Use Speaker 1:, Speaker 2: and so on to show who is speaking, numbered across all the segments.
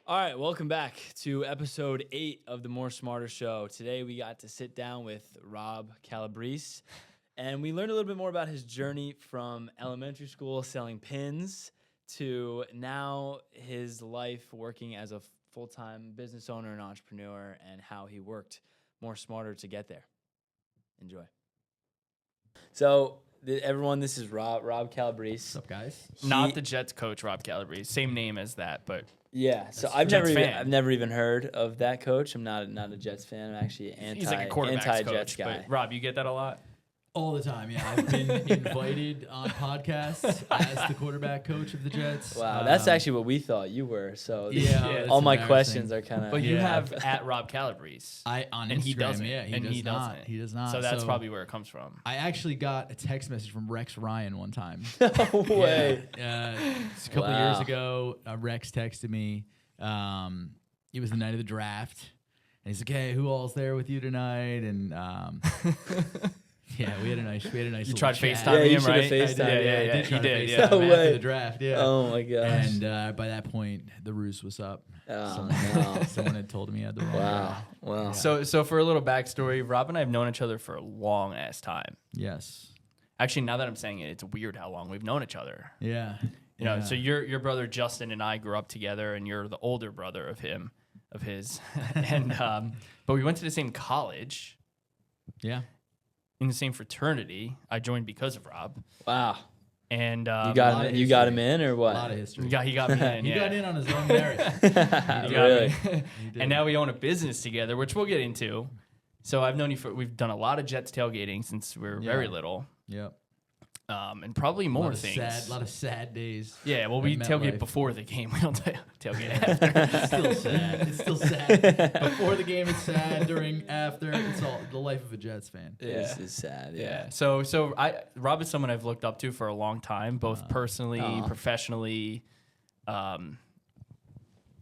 Speaker 1: All right, welcome back to episode 8 of the More Smarter Show. Today we got to sit down with Rob Calabrese, and we learned a little bit more about his journey from elementary school selling pins to now his life working as a full-time business owner and entrepreneur, and how he worked more smarter to get there. Enjoy. So, everyone, this is Rob Calabrese.
Speaker 2: What's up, guys?
Speaker 3: Not the Jets coach, Rob Calabrese. Same name as that, but
Speaker 1: Yeah, so I've never even heard of that coach. I'm not a Jets fan. I'm actually
Speaker 3: he's like a quarterback
Speaker 1: Jets
Speaker 3: coach.
Speaker 1: guy.
Speaker 3: But Rob, you get that a lot?
Speaker 2: All the time, yeah. I've been invited on podcasts as the quarterback coach of the Jets.
Speaker 1: Wow, that's actually what we thought you were. So
Speaker 2: yeah,
Speaker 1: all my questions are kind of.
Speaker 3: But you have at Rob Calabrese.
Speaker 2: On
Speaker 3: and
Speaker 2: Instagram,
Speaker 3: he doesn't.
Speaker 2: yeah,
Speaker 3: He doesn't.
Speaker 2: He does not.
Speaker 3: So that's probably where it comes from.
Speaker 2: I actually got a text message from Rex Ryan one time.
Speaker 1: No way.
Speaker 2: Yeah, a couple of years ago, Rex texted me. It was the night of the draft, and he's like, "Hey, who all's there with you tonight?" And yeah, we had a nice.
Speaker 3: You tried
Speaker 2: chat.
Speaker 3: FaceTime him, right?
Speaker 2: I did.
Speaker 3: He did.
Speaker 2: Yeah,
Speaker 1: No way.
Speaker 2: after the draft. Yeah.
Speaker 1: Oh my gosh.
Speaker 2: And by that point, the ruse was up.
Speaker 1: Oh,
Speaker 2: Someone had told me I had the wrong
Speaker 1: Wow.
Speaker 2: guy.
Speaker 1: Wow.
Speaker 3: So for a little backstory, Rob and I have known each other for a long ass time.
Speaker 2: Yes.
Speaker 3: Actually, now that I'm saying it, it's weird how long we've known each other.
Speaker 2: Yeah.
Speaker 3: You know, so your brother Justin and I grew up together, and you're the older brother of his, and but we went to the same college.
Speaker 2: Yeah.
Speaker 3: In the same fraternity. I joined because of Rob.
Speaker 1: Wow.
Speaker 3: And
Speaker 1: you got him in or what?
Speaker 2: A lot of history.
Speaker 3: he got me in.
Speaker 2: He
Speaker 3: Yeah.
Speaker 2: got in on his own merit.
Speaker 1: Really?
Speaker 3: And now we own a business together, which we'll get into. So I've known you we've done a lot of Jets tailgating since we were very little.
Speaker 2: Yep.
Speaker 3: And probably more things.
Speaker 2: A lot of sad days.
Speaker 3: Yeah, well, we
Speaker 2: at
Speaker 3: tailgate
Speaker 2: MetLife.
Speaker 3: before the game. We don't tailgate after.
Speaker 2: It's still sad. It's still sad. Before the game, it's sad. During, after, it's all the life of a Jets fan.
Speaker 1: This is sad.
Speaker 3: Yeah. So Rob is someone I've looked up to for a long time, both personally, professionally,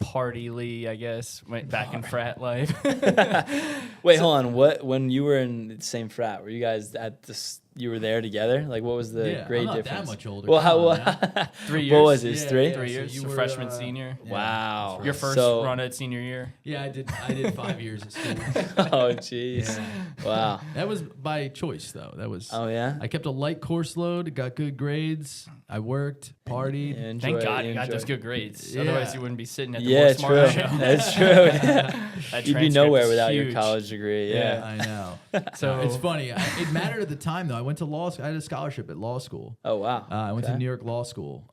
Speaker 3: partyly, I guess. Went back in frat life.
Speaker 1: Wait, hold on. When you were in the same frat, were you guys at this? You were there together? Like, what was the grade
Speaker 2: I'm not
Speaker 1: difference?
Speaker 2: that much older.
Speaker 1: Well, how?
Speaker 3: 3 years.
Speaker 1: What was it? 3?
Speaker 2: Yeah,
Speaker 3: 3
Speaker 2: so
Speaker 3: years.
Speaker 2: you
Speaker 3: So
Speaker 2: were,
Speaker 3: freshman, senior.
Speaker 2: Yeah,
Speaker 1: Wow.
Speaker 3: Your first
Speaker 1: So-
Speaker 3: run at senior year.
Speaker 2: Yeah, I did 5 years at school.
Speaker 1: Oh, jeez.
Speaker 2: Yeah.
Speaker 1: Wow.
Speaker 2: That was by choice, though. That was.
Speaker 1: Oh, yeah?
Speaker 2: I kept a light course load, got good grades. I worked, partied.
Speaker 3: Thank God you got those good grades.
Speaker 2: Yeah.
Speaker 3: Otherwise, you wouldn't be sitting at the
Speaker 1: Yeah,
Speaker 3: More Smarter
Speaker 1: true.
Speaker 3: Show.
Speaker 1: That's true. Yeah.
Speaker 3: That
Speaker 1: You'd be
Speaker 3: transcript
Speaker 1: nowhere
Speaker 3: is
Speaker 1: without your
Speaker 3: huge.
Speaker 1: college degree. Yeah.
Speaker 2: I know.
Speaker 3: So
Speaker 2: It's funny. It mattered at the time, though. I went to law school. I had a scholarship at law school.
Speaker 1: Oh, wow.
Speaker 2: I went to
Speaker 1: Okay.
Speaker 2: New York Law School.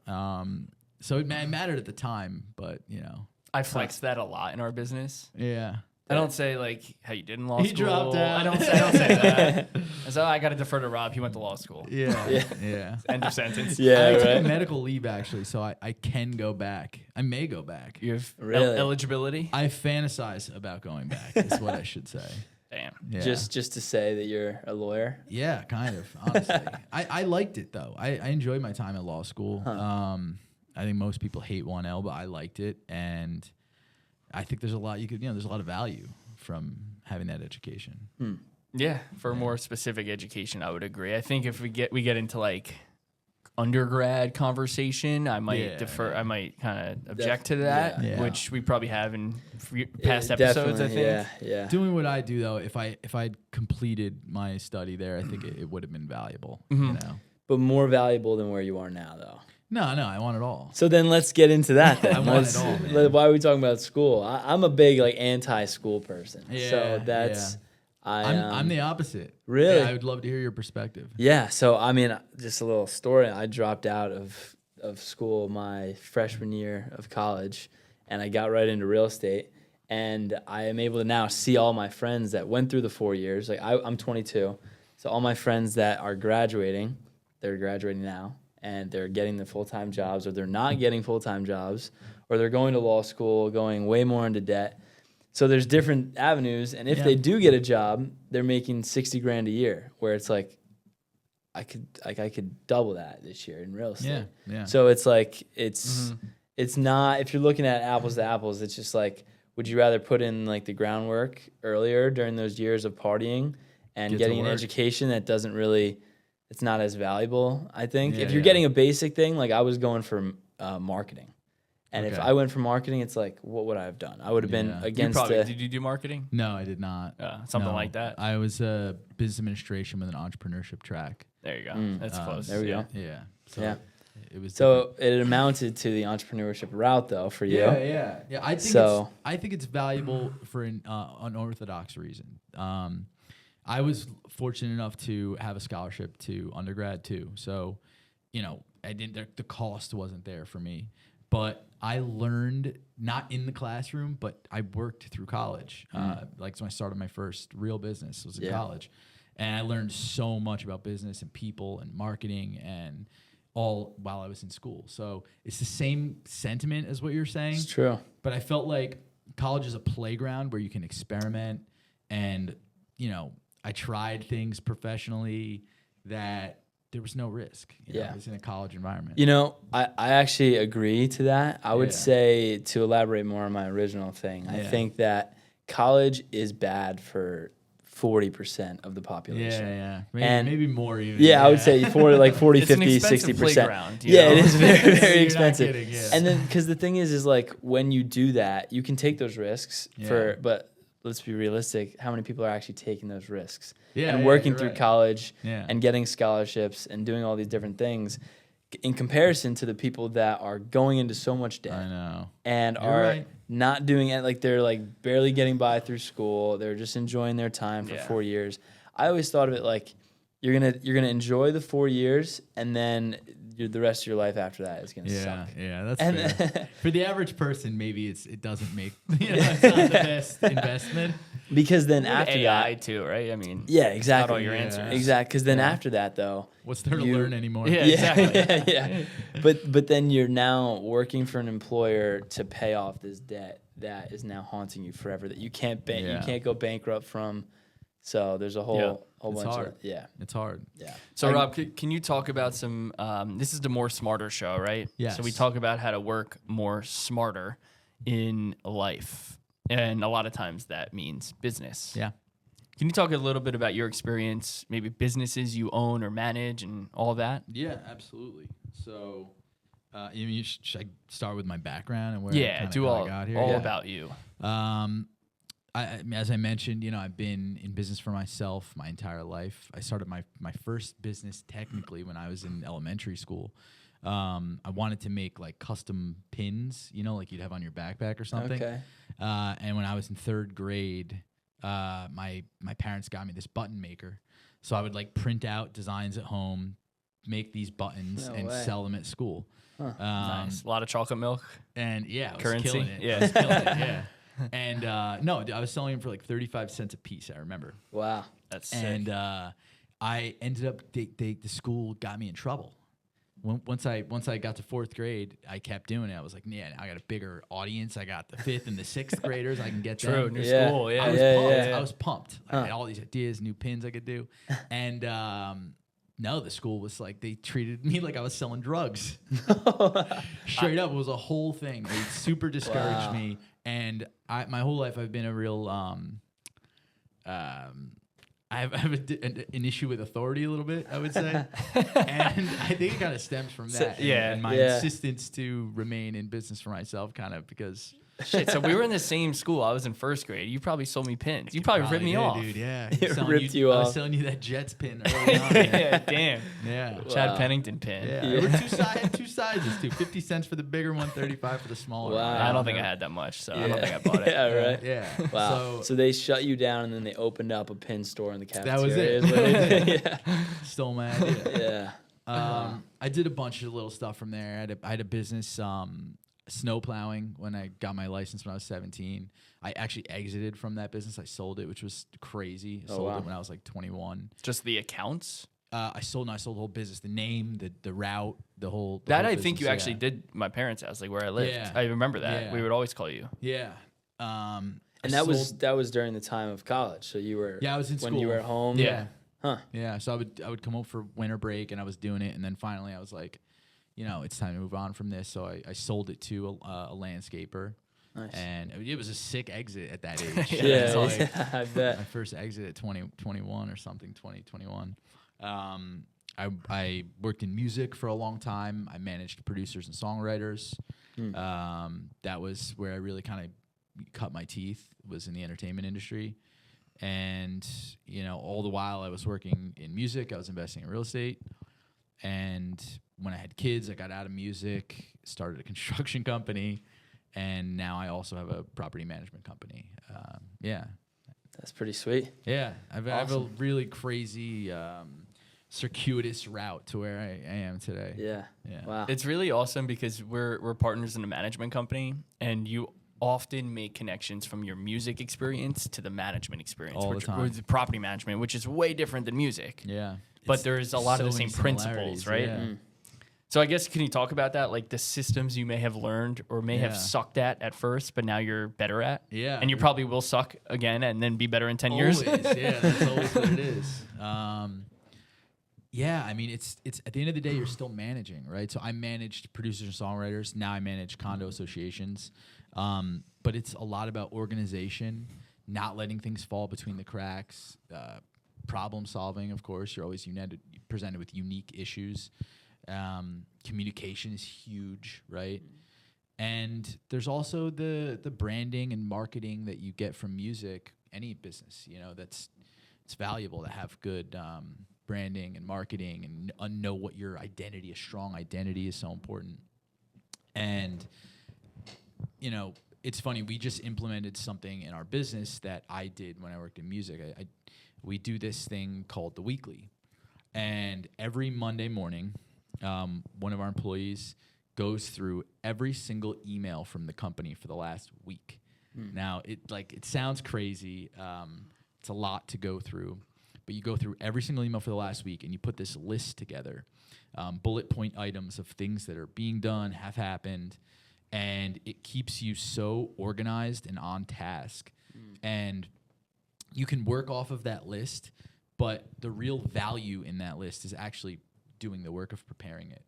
Speaker 2: So it mattered at the time, but,
Speaker 3: I flex that a lot in our business.
Speaker 2: yeah.
Speaker 3: I don't say like how you did in law
Speaker 2: He
Speaker 3: school.
Speaker 2: dropped out.
Speaker 3: I don't say that. So I got to defer to Rob. He went to law school.
Speaker 2: Yeah.
Speaker 3: End of sentence.
Speaker 1: Yeah,
Speaker 2: I took
Speaker 1: right.
Speaker 2: medical leave, actually, so I can go back. I may go back.
Speaker 3: You have
Speaker 1: Really?
Speaker 3: eligibility.
Speaker 2: I fantasize about going back, is what I should say.
Speaker 3: Damn.
Speaker 2: Yeah.
Speaker 1: Just to say that you're a lawyer.
Speaker 2: Yeah, kind of, honestly. I liked it, though. I enjoyed my time at law school. I think most people hate 1L, but I liked it. And I think there's a lot there's a lot of value from having that education.
Speaker 3: Yeah, for more specific education, I would agree. I think if we get into like undergrad conversation, I might defer. I might kind of object to that,
Speaker 2: Yeah.
Speaker 3: which we probably have in past episodes. I think.
Speaker 1: Yeah.
Speaker 2: Doing what I do, though, if I'd completed my study there, I think it would have been valuable.
Speaker 1: But more valuable than where you are now, though.
Speaker 2: No, I want it all.
Speaker 1: So then let's get into that. Then.
Speaker 2: I want it all, man.
Speaker 1: Why are we talking about school? I'm a big anti-school person.
Speaker 2: Yeah,
Speaker 1: So that's
Speaker 2: I'm the opposite.
Speaker 1: Really?
Speaker 2: Yeah, I would love to hear your perspective.
Speaker 1: Yeah. So I mean, just a little story. I dropped out of school my freshman year of college, and I got right into real estate. And I am able to now see all my friends that went through the 4 years. Like I'm 22, so all my friends that are graduating, they're graduating now, and they're getting the full-time jobs, or they're not getting full-time jobs, or they're going to law school, going way more into debt. So there's different avenues, and if they do get a job, they're making $60,000 a year, where it's like, I could double that this year in real estate.
Speaker 2: Yeah.
Speaker 1: So it's like it's not, if you're looking at apples to apples, it's just like, would you rather put in like the groundwork earlier during those years of partying and getting an education that doesn't really, it's not as valuable, I think. If you're getting a basic thing, like I was going for marketing. And if I went for marketing, it's like, what would I have done? I would have been against
Speaker 3: Did you do marketing?
Speaker 2: No, I did not.
Speaker 3: Something like that?
Speaker 2: I was a business administration with an entrepreneurship track.
Speaker 3: There you go. That's close.
Speaker 1: There we go.
Speaker 2: Yeah.
Speaker 1: So
Speaker 2: it was
Speaker 1: it amounted to the entrepreneurship route, though, for you.
Speaker 2: Yeah. I think it's valuable for an unorthodox reason. I was fortunate enough to have a scholarship to undergrad too, so the cost wasn't there for me, but I learned not in the classroom, but I worked through college. Like so, I started my first real business was in college, and I learned so much about business and people and marketing and all while I was in school. So it's the same sentiment as what you're saying.
Speaker 1: It's true.
Speaker 2: But I felt like college is a playground where you can experiment, and I tried things professionally that there was no risk. It was in a college environment.
Speaker 1: I actually agree to that. I would say, to elaborate more on my original thing, I think that college is bad for 40% of the population.
Speaker 2: Yeah.
Speaker 1: And
Speaker 2: maybe more even.
Speaker 1: Yeah, I would say 40, 50,
Speaker 3: it's an
Speaker 1: 60%.
Speaker 3: Playground,
Speaker 1: It is very, very
Speaker 2: You're
Speaker 1: expensive.
Speaker 2: not kidding, yeah.
Speaker 1: And then, because the thing is like when you do that, you can take those risks but let's be realistic. How many people are actually taking those risks and working through college and getting scholarships and doing all these different things in comparison to the people that are going into so much debt?
Speaker 2: I know.
Speaker 1: And are not doing it, like they're like barely getting by through school. They're just enjoying their time for 4 years. I always thought of it like you're gonna enjoy the 4 years, and then the rest of your life after that is gonna suck.
Speaker 2: Yeah, that's fair. For the average person, maybe it doesn't make it's not the best investment.
Speaker 1: Because then after
Speaker 3: AI
Speaker 1: that,
Speaker 3: too, right? I mean,
Speaker 1: exactly.
Speaker 3: Not all your answers.
Speaker 1: Exactly. Because then after that, though,
Speaker 2: what's there to learn anymore?
Speaker 3: Yeah, exactly.
Speaker 1: Yeah. But then you're now working for an employer to pay off this debt that is now haunting you forever, that you can't you can't go bankrupt from. So there's a whole bunch of
Speaker 2: It's hard.
Speaker 1: Yeah.
Speaker 3: So Rob, can you talk about some? This is the More Smarter show, right?
Speaker 2: Yes.
Speaker 3: So we talk about how to work more smarter in life, and a lot of times that means business.
Speaker 2: Yeah.
Speaker 3: Can you talk a little bit about your experience, maybe businesses you own or manage, and all that?
Speaker 2: Yeah, absolutely. So, should I start with my background and where
Speaker 3: all
Speaker 2: I got here?
Speaker 3: About you.
Speaker 2: As I mentioned, I've been in business for myself my entire life. I started my first business technically when I was in elementary school. I wanted to make like custom pins, like you'd have on your backpack or something.
Speaker 1: Okay.
Speaker 2: And when I was in third grade, my parents got me this button maker. So I would like print out designs at home, make these buttons, and sell them at school.
Speaker 1: Huh.
Speaker 3: Nice. A lot of chocolate milk.
Speaker 2: And I was
Speaker 3: Currency.
Speaker 2: killing it.
Speaker 3: Yeah.
Speaker 2: I was killing it. Yeah. And no, I was selling them for like 35 cents a piece. I remember.
Speaker 1: Wow.
Speaker 3: That's sick.
Speaker 2: And I ended up the school got me in trouble. Once I got to fourth grade, I kept doing it. I was like, now I got a bigger audience. I got the fifth and the sixth graders. I can get them.
Speaker 3: New school. Yeah.
Speaker 2: I was pumped. I had all these ideas, new pins I could do, and no, the school was like they treated me like I was selling drugs. Straight up, it was a whole thing. They super discouraged me, and my whole life I've been a real I have an issue with authority a little bit, I would say. And I think it kind of stems from that. And my insistence to remain in business for myself kind of because...
Speaker 3: Shit, so we were in the same school. I was in first grade. You probably sold me pins. You probably ripped me off.
Speaker 2: Dude, yeah.
Speaker 1: Ripped you off.
Speaker 2: I was selling you that Jets pin early on.
Speaker 3: Yeah, damn.
Speaker 2: Yeah.
Speaker 3: Chad Pennington pin.
Speaker 2: Yeah. There were I had two sizes, too. 50 cents for the bigger one, 35 for the smaller one.
Speaker 3: I don't think I had that much, so I don't think I bought it.
Speaker 1: Yeah, right.
Speaker 2: Yeah.
Speaker 1: Wow. So they shut you down, and then they opened up a pin store in the cafeteria.
Speaker 2: That was it.
Speaker 1: Is what they did. Yeah.
Speaker 2: Stole my idea.
Speaker 1: Yeah.
Speaker 2: I did a bunch of little stuff from there. I had a business, snow plowing, when I got my license when I was 17. I actually exited from that business. I sold it, which was crazy. I sold it when I was like 21.
Speaker 3: Just the accounts?
Speaker 2: I sold the whole business, the name, the route, the whole.
Speaker 3: That I think you actually did my parents' house, like where I lived.
Speaker 2: Yeah.
Speaker 3: I remember that.
Speaker 2: Yeah.
Speaker 3: We would always call you.
Speaker 2: Yeah.
Speaker 1: And that was during the time of college. So you were
Speaker 2: I was in school
Speaker 1: when you were at home.
Speaker 2: Yeah.
Speaker 1: Huh.
Speaker 2: Yeah. So I would come home for winter break, and I was doing it, and then finally I was like, it's time to move on from this. So I sold it to a landscaper.
Speaker 1: Nice.
Speaker 2: And it was a sick exit at that age.
Speaker 1: Yeah, I bet.
Speaker 2: My first exit at 21 or something, 2021. I worked in music for a long time. I managed producers and songwriters. That was where I really kind of cut my teeth, was in the entertainment industry. And, all the while I was working in music, I was investing in real estate. And when I had kids, I got out of music, started a construction company, and now I also have a property management company.
Speaker 1: That's pretty sweet.
Speaker 2: Yeah, I have a really crazy circuitous route to where I am today.
Speaker 1: Yeah. Wow.
Speaker 3: It's really awesome because we're partners in a management company, and you often make connections from your music experience to the management experience,
Speaker 2: All the time.
Speaker 3: or the property management, which is way different than music.
Speaker 2: Yeah.
Speaker 3: But there's a lot of the same principles, right?
Speaker 2: Yeah.
Speaker 3: So I guess, can you talk about that, like the systems you may have learned or may have sucked at first, but now you're better at?
Speaker 2: Yeah.
Speaker 3: And you probably will suck again and then be better in 10 years?
Speaker 2: Yeah, that's always what it is. Yeah, I mean, it's at the end of the day, you're still managing, right? So I managed producers and songwriters. Now I manage condo associations. But it's a lot about organization, not letting things fall between the cracks, problem solving, of course. You're always presented with unique issues. Communication is huge, right? And there's also the branding and marketing that you get from music, any business, it's valuable to have good branding and marketing and know what your identity, a strong identity, is so important. And, it's funny, we just implemented something in our business that I did when I worked in music. We do this thing called the Weekly. And every Monday morning, one of our employees goes through every single email from the company for the last week. Now, it sounds crazy. It's a lot to go through. But you go through every single email for the last week, and you put this list together, bullet point items of things that are being done, have happened, and it keeps you so organized and on task. And you can work off of that list, but the real value in that list is actually doing the work of preparing it.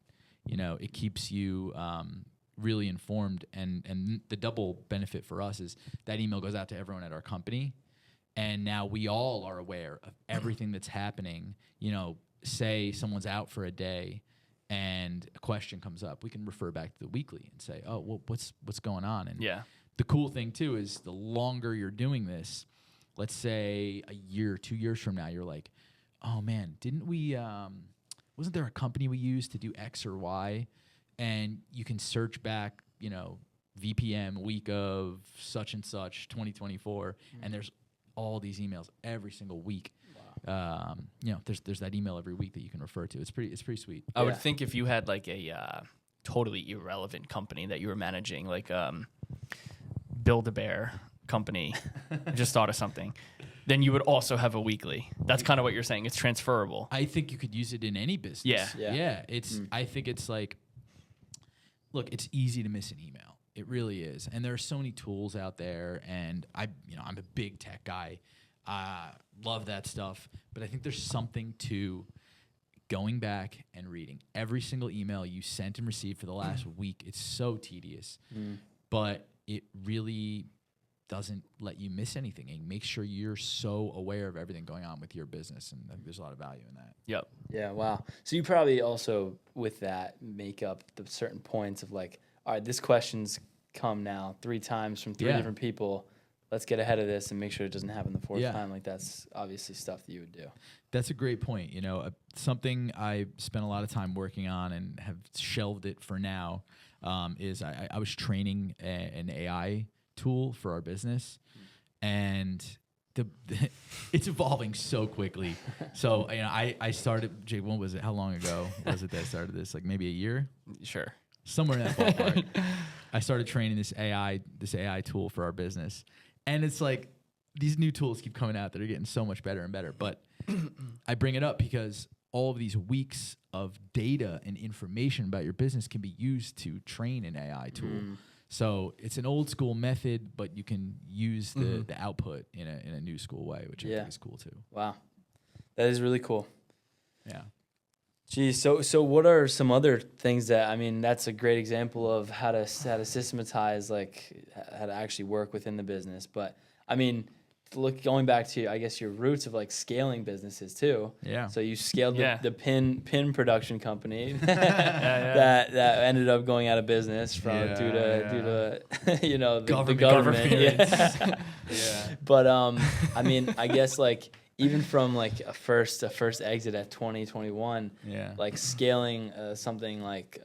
Speaker 2: It keeps you really informed, and the double benefit for us is that email goes out to everyone at our company. And now we all are aware of everything that's happening. Say someone's out for a day and a question comes up, we can refer back to the Weekly and say, oh, well, what's going on? And the cool thing, too, is the longer you're doing this, let's say a year, 2 years from now, you're like, oh, man, didn't we wasn't there a company we used to do X or Y? And you can search back, VPM week of such and such 2024, and there's all these emails every single week. Wow. There's that email every week that you can refer to. It's pretty sweet.
Speaker 3: I would think if you had like a totally irrelevant company that you were managing, like Build-A-Bear company, I just thought of something, then you would also have a Weekly. That's kind of what you're saying. It's transferable.
Speaker 2: I think you could use it in any business. Yeah. I think it's like, look, it's easy to miss an email. It really is. And there are so many tools out there, and I'm a big tech guy. Love that stuff. But I think there's something to going back and reading every single email you sent and received for the last week. It's so tedious. But it really doesn't let you miss anything, and make sure you're so aware of everything going on with your business. And I think there's a lot of value in that.
Speaker 3: Yep.
Speaker 1: Yeah, wow. So you probably also, with that, make up the certain points of like, all right, this question's come now 3 times from 3 different people. Let's get ahead of this and make sure it doesn't happen the 4th time. Like, that's obviously stuff that you would do.
Speaker 2: That's a great point. Something I spent a lot of time working on and have shelved it for now is I was training an AI tool for our business, and it's evolving so quickly. So I started. Jake, when was it? How long ago was it that I started this? Like maybe a year?
Speaker 3: Sure.
Speaker 2: Somewhere in that ballpark. I started training this AI tool for our business, and it's like these new tools keep coming out that are getting so much better and better. But I bring it up because all of these weeks of data and information about your business can be used to train an AI tool. So it's an old school method, but you can use the output in a new school way, which I think is cool too.
Speaker 1: Wow, that is really cool.
Speaker 2: Yeah.
Speaker 1: Geez, so what are some other things that's a great example of how to systematize, like how to actually work within the business. But going back to, I guess, your roots of like scaling businesses too.
Speaker 2: Yeah.
Speaker 1: So you scaled
Speaker 3: Yeah.
Speaker 1: the pin production company that ended up going out of business due to you know, the government. Yeah.
Speaker 2: Yeah.
Speaker 1: But I mean, I guess like even from like a first exit at 2021,
Speaker 2: Yeah.
Speaker 1: like scaling something like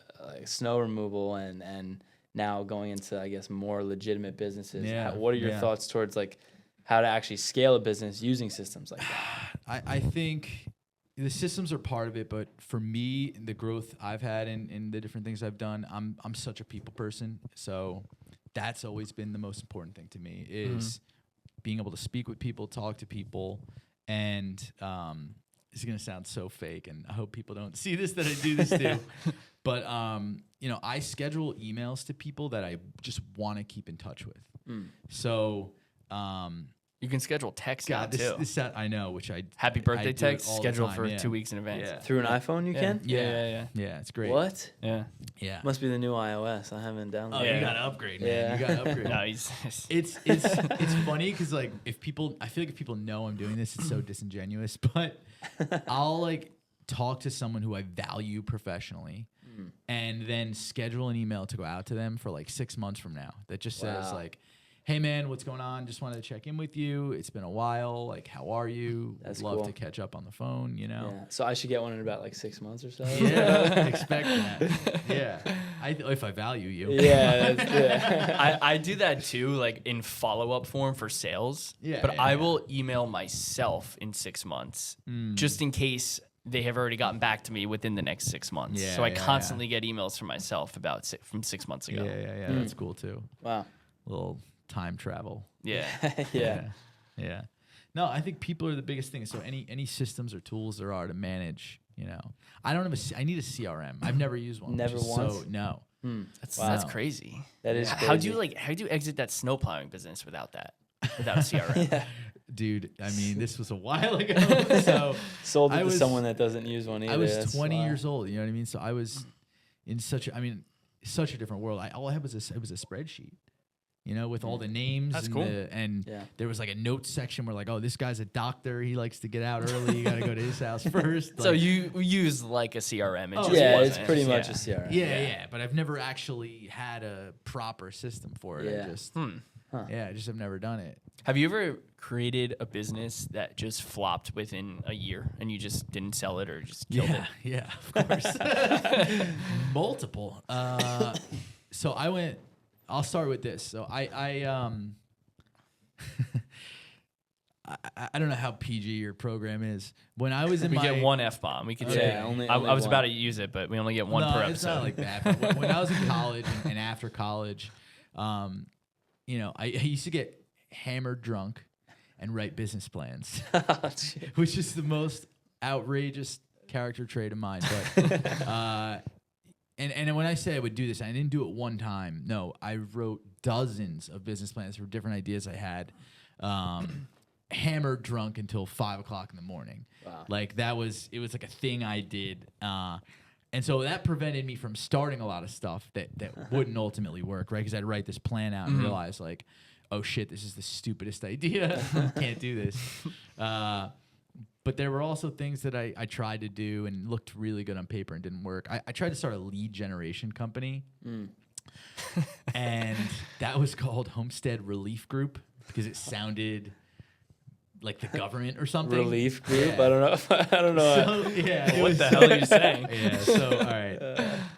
Speaker 1: snow removal and now going into, I guess, more legitimate businesses.
Speaker 2: Yeah.
Speaker 1: What are your thoughts towards like how to actually scale a business using systems like that?
Speaker 2: I think the systems are part of it, but for me, the growth I've had in the different things I've done, I'm such a people person. So that's always been the most important thing to me is being able to speak with people, talk to people, and this is gonna sound so fake, and I hope people don't see this that I do this to. But you know, I schedule emails to people that I just want to keep in touch with. So
Speaker 3: You can schedule text now
Speaker 2: God,
Speaker 3: too.
Speaker 2: this I know, which I
Speaker 3: Happy birthday
Speaker 2: I do
Speaker 3: text
Speaker 2: it all the
Speaker 3: schedule
Speaker 2: time,
Speaker 3: for
Speaker 2: yeah.
Speaker 3: 2 weeks in advance.
Speaker 2: Yeah.
Speaker 1: Through an iPhone, you can?
Speaker 3: Yeah.
Speaker 2: Yeah, it's great.
Speaker 1: What?
Speaker 3: Yeah.
Speaker 2: Yeah.
Speaker 1: Must be the new iOS. I haven't downloaded.
Speaker 2: Oh,
Speaker 3: Yeah.
Speaker 2: you gotta upgrade, man.
Speaker 1: Yeah.
Speaker 2: You gotta upgrade.
Speaker 3: No, he's
Speaker 2: It's funny because like I feel like if people know I'm doing this, it's so disingenuous. But I'll like talk to someone who I value professionally, and then schedule an email to go out to them for like 6 months from now that just says
Speaker 1: Wow.
Speaker 2: like, "Hey man, what's going on? Just wanted to check in with you. It's been a while. Like, how are you?
Speaker 1: That's
Speaker 2: Would love
Speaker 1: cool.
Speaker 2: to catch up on the phone. You know."
Speaker 1: Yeah. So I should get one in about like 6 months or so.
Speaker 2: Yeah, expect that. Yeah, if I value you.
Speaker 1: Yeah, that's good.
Speaker 3: I do that too, like in follow-up form for sales.
Speaker 2: Yeah,
Speaker 3: But
Speaker 2: yeah,
Speaker 3: I
Speaker 2: yeah.
Speaker 3: will email myself in 6 months just in case they have already gotten back to me within the next 6 months.
Speaker 2: Yeah,
Speaker 3: So I
Speaker 2: yeah,
Speaker 3: constantly get emails from myself from 6 months ago.
Speaker 2: Yeah. That's cool too.
Speaker 1: Wow.
Speaker 2: Little time travel.
Speaker 3: Yeah.
Speaker 1: Yeah.
Speaker 2: Yeah. No, I think people are the biggest thing. So any systems or tools there are to manage, you know, I don't have I need a CRM. I've never used one.
Speaker 1: Never
Speaker 2: which is
Speaker 1: once?
Speaker 2: So no.
Speaker 3: That's crazy.
Speaker 1: That is
Speaker 3: How do you
Speaker 1: crazy.
Speaker 3: how do you exit that snow plowing business without that? Without a CRM?
Speaker 2: Dude, I mean, this was a while ago. So
Speaker 1: Sold it
Speaker 2: I
Speaker 1: to
Speaker 2: was-
Speaker 1: someone that doesn't use one either.
Speaker 2: I was
Speaker 1: That's
Speaker 2: 20
Speaker 1: wild.
Speaker 2: years old. You know what I mean? So I was in such a different world. All I had was a spreadsheet. You know, with all the names.
Speaker 3: That's
Speaker 2: and
Speaker 3: cool.
Speaker 1: Yeah.
Speaker 2: there was like a notes section where like, oh, this guy's a doctor. He likes to get out early. You got to go to his house first.
Speaker 3: So
Speaker 2: Like,
Speaker 3: you use like a CRM. It
Speaker 2: Oh,
Speaker 3: just
Speaker 1: Yeah, it's
Speaker 3: wasn't.
Speaker 1: pretty much
Speaker 3: Yeah.
Speaker 1: a CRM.
Speaker 2: yeah. But I've never actually had a proper system for it.
Speaker 1: Yeah.
Speaker 2: I just have never done it.
Speaker 3: Have you ever created a business that just flopped within a year and you just didn't sell it or just killed it?
Speaker 2: Yeah, of course. Multiple. So I'll start with this. So I don't know how PG your program is. When I was in
Speaker 3: We
Speaker 2: my
Speaker 3: get one F-bomb. We could
Speaker 1: Yeah,
Speaker 3: say.
Speaker 1: only
Speaker 3: I was
Speaker 1: one.
Speaker 3: about to use it, but we only get one
Speaker 2: no,
Speaker 3: per
Speaker 2: it's
Speaker 3: episode.
Speaker 2: not like that. But when I was in college and after college, you know, I used to get hammered drunk and write business plans, which is the most outrageous character trait of mine. But and when I say I would do this, I didn't do it one time. No, I wrote dozens of business plans for different ideas I had. Hammered drunk until 5 o'clock in the morning.
Speaker 1: Wow.
Speaker 2: Like it was like a thing I did. And so that prevented me from starting a lot of stuff that wouldn't ultimately work, right? Because I'd write this plan out and realize like, oh shit, this is the stupidest idea. Can't do this. But there were also things that I tried to do and looked really good on paper and didn't work. I tried to start a lead generation company. And that was called Homestead Relief Group because it sounded like the government or something.
Speaker 1: Relief group.
Speaker 2: Yeah.
Speaker 1: I don't know. I don't know.
Speaker 2: So, yeah, it
Speaker 3: What
Speaker 2: was-
Speaker 3: the hell are you saying?
Speaker 2: Yeah, so all right.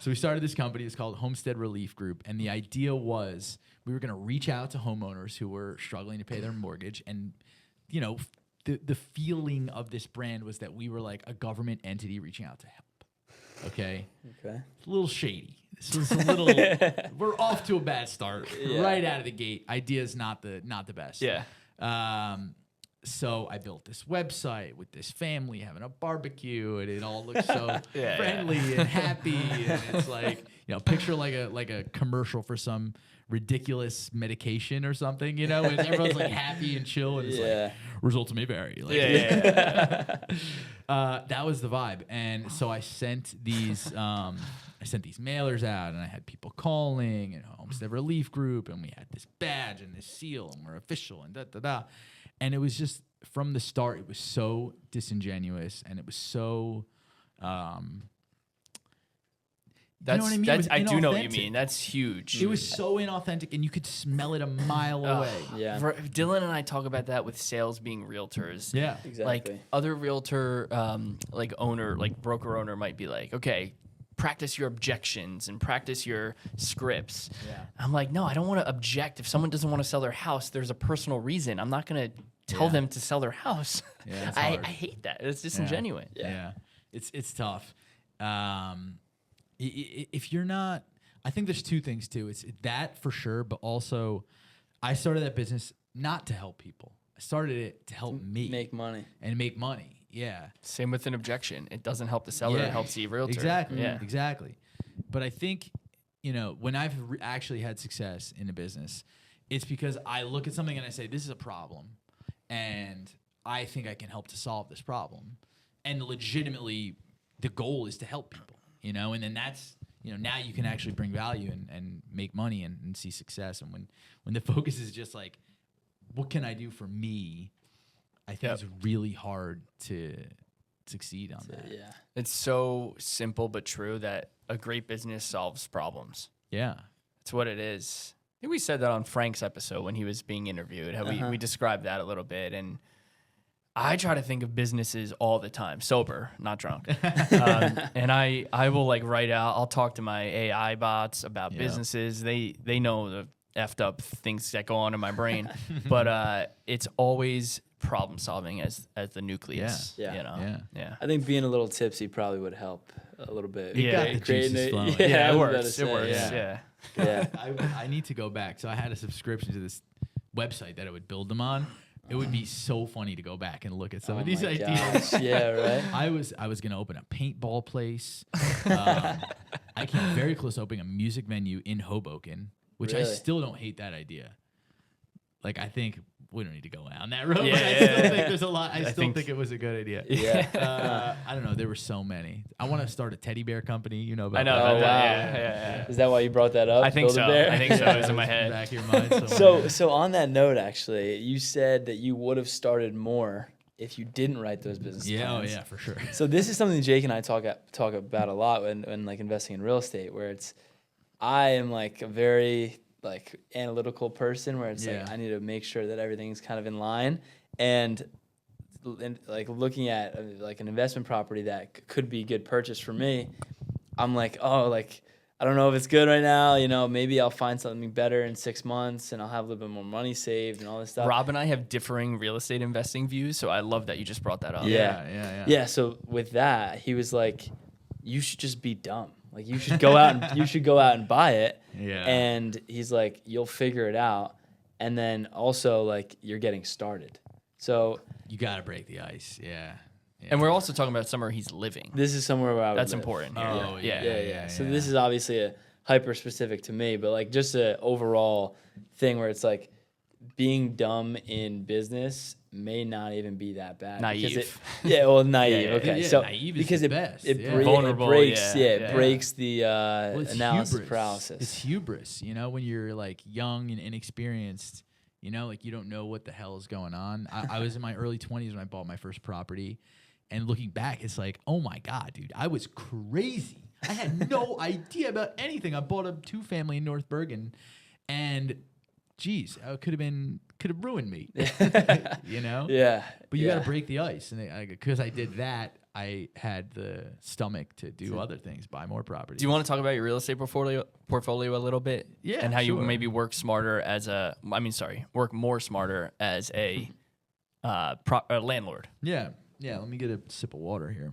Speaker 2: So we started this company. It's called Homestead Relief Group, and the idea was we were going to reach out to homeowners who were struggling to pay their mortgage, and you know, the feeling of this brand was that we were like a government entity reaching out to help. Okay,
Speaker 1: Okay.
Speaker 2: it's a little shady. This was a little. We're off to a bad start right out of the gate. Idea's not the best.
Speaker 3: Yeah.
Speaker 2: So I built this website with this family having a barbecue, and it all looks so
Speaker 3: Yeah,
Speaker 2: friendly and happy. And it's like, you know, picture like a commercial for some ridiculous medication or something, you know, and everyone's like happy and chill, and it's like results may vary. Like, that was the vibe. And so I sent these mailers out, and I had people calling, and Homestead Relief Group, and we had this badge and this seal, and we're official, and da da da. And it was just from the start, it was so disingenuous, and it was so. You know what I mean?
Speaker 3: I do know what you mean. That's huge.
Speaker 2: It was so inauthentic, and you could smell it a mile away.
Speaker 1: Yeah.
Speaker 3: Dylan and I talk about that with sales being realtors.
Speaker 2: Yeah,
Speaker 1: Exactly.
Speaker 3: Like other realtor, like owner, like broker owner might be like, okay, practice your objections and practice your scripts.
Speaker 2: Yeah.
Speaker 3: I'm like, no, I don't want to object. If someone doesn't want to sell their house, there's a personal reason. I'm not going to tell them to sell their house.
Speaker 2: Yeah, that's
Speaker 3: I
Speaker 2: hard.
Speaker 3: hate that. It's disingenuous.
Speaker 2: Yeah. It's tough. If you're not, I think there's two things too. It's that for sure, but also, I started that business not to help people. I started it to help me
Speaker 1: Make money.
Speaker 2: and make money. Yeah.
Speaker 3: Same with an objection. It doesn't help the seller. It helps the realtor.
Speaker 2: Exactly.
Speaker 3: Yeah.
Speaker 2: Exactly. But I think, when I've actually had success in a business, it's because I look at something and I say, this is a problem, and I think I can help to solve this problem. And legitimately, the goal is to help people, and then that's, now you can actually bring value and make money and see success. And when the focus is just like, what can I do for me? I think it's really hard to succeed on that.
Speaker 1: Yeah.
Speaker 3: It's so simple but true that a great business solves problems.
Speaker 2: Yeah.
Speaker 3: It's what it is. I think we said that on Frank's episode when he was being interviewed, how we described that a little bit. And I try to think of businesses all the time, sober, not drunk. And I will write out, I'll talk to my AI bots about businesses. They know the effed up things that go on in my brain, but it's always problem solving as the nucleus.
Speaker 1: Yeah.
Speaker 3: Yeah.
Speaker 1: I think being a little tipsy probably would help a little bit.
Speaker 2: You got the
Speaker 1: Creating
Speaker 2: juices
Speaker 1: it.
Speaker 2: flowing.
Speaker 1: Yeah, I
Speaker 3: it
Speaker 1: was about
Speaker 3: works.
Speaker 1: to
Speaker 3: It
Speaker 1: say,
Speaker 3: works.
Speaker 1: Yeah.
Speaker 3: Yeah.
Speaker 1: Yeah.
Speaker 2: I need to go back. So I had a subscription to this website that I would build them on. It would be so funny to go back and look at some of these
Speaker 1: my
Speaker 2: ideas.
Speaker 1: gosh. Yeah, right.
Speaker 2: I was gonna open a paintball place. I came very close to opening a music venue in Hoboken, which I
Speaker 1: Really?
Speaker 2: still don't hate that idea. I think we don't need to go down that road.
Speaker 3: Yeah,
Speaker 2: but I
Speaker 3: yeah,
Speaker 2: still
Speaker 3: yeah.
Speaker 2: think there's a lot. I still
Speaker 3: think-
Speaker 2: think it was a good idea.
Speaker 1: Yeah.
Speaker 2: I don't know. There were so many. I want to start a teddy bear company. About
Speaker 3: I know
Speaker 2: that.
Speaker 3: about
Speaker 1: Oh,
Speaker 3: that.
Speaker 1: wow.
Speaker 3: Yeah.
Speaker 1: Is that why you brought that up?
Speaker 3: I think so.
Speaker 1: Build-A-Bear?
Speaker 3: I think so. It was in my
Speaker 2: It's
Speaker 3: head.
Speaker 2: Back of your mind somewhere.
Speaker 1: So on that note, actually, you said that you would have started more if you didn't write those business plans.
Speaker 2: yeah, for sure.
Speaker 1: So this is something Jake and I talk about a lot when investing in real estate, where I am a very analytical person, where it's I need to make sure that everything's kind of in line, and looking at an investment property that could be a good purchase for me, I'm I don't know if it's good right now. Maybe I'll find something better in 6 months, and I'll have a little bit more money saved and all this stuff.
Speaker 3: Rob and I have differing real estate investing views, so I love that you just brought that up.
Speaker 1: Yeah. So with that, he was like, "You should just be dumb. You should go out and buy it."
Speaker 2: Yeah.
Speaker 1: And he's like, "You'll figure it out." And then also you're getting started. So
Speaker 2: You got to break the ice. Yeah.
Speaker 3: And we're also talking about somewhere he's living.
Speaker 1: this is somewhere where I would
Speaker 3: That's
Speaker 1: live.
Speaker 3: important here.
Speaker 2: Oh,
Speaker 1: Yeah. So this is obviously a hyper specific to me, but just a overall thing where it's being dumb in business may not even be that bad.
Speaker 3: Naive.
Speaker 1: Naive.
Speaker 3: Yeah.
Speaker 1: Okay.
Speaker 2: Yeah,
Speaker 1: so
Speaker 2: naive is
Speaker 1: because
Speaker 2: the
Speaker 1: it
Speaker 2: best.
Speaker 1: it,
Speaker 2: Yeah.
Speaker 1: bre-
Speaker 3: Vulnerable,
Speaker 1: it breaks
Speaker 3: yeah.
Speaker 1: it
Speaker 3: Yeah.
Speaker 1: breaks the
Speaker 2: It's
Speaker 1: analysis
Speaker 2: hubris.
Speaker 1: paralysis.
Speaker 2: It's hubris, when you're young and inexperienced, you don't know what the hell is going on. I was in my early 20s when I bought my first property, and looking back, it's oh my God, dude, I was crazy. I had no idea about anything. I bought a 2-family in North Bergen, and geez, I could have ruined me.
Speaker 1: Yeah.
Speaker 2: But you got to break the ice, and because I did that, I had the stomach to do other things, buy more properties.
Speaker 3: Do you want to talk about your real estate portfolio a little bit?
Speaker 2: Yeah,
Speaker 3: And how you
Speaker 2: sure.
Speaker 3: maybe work more smarter as a landlord.
Speaker 2: Yeah. Let me get a sip of water here.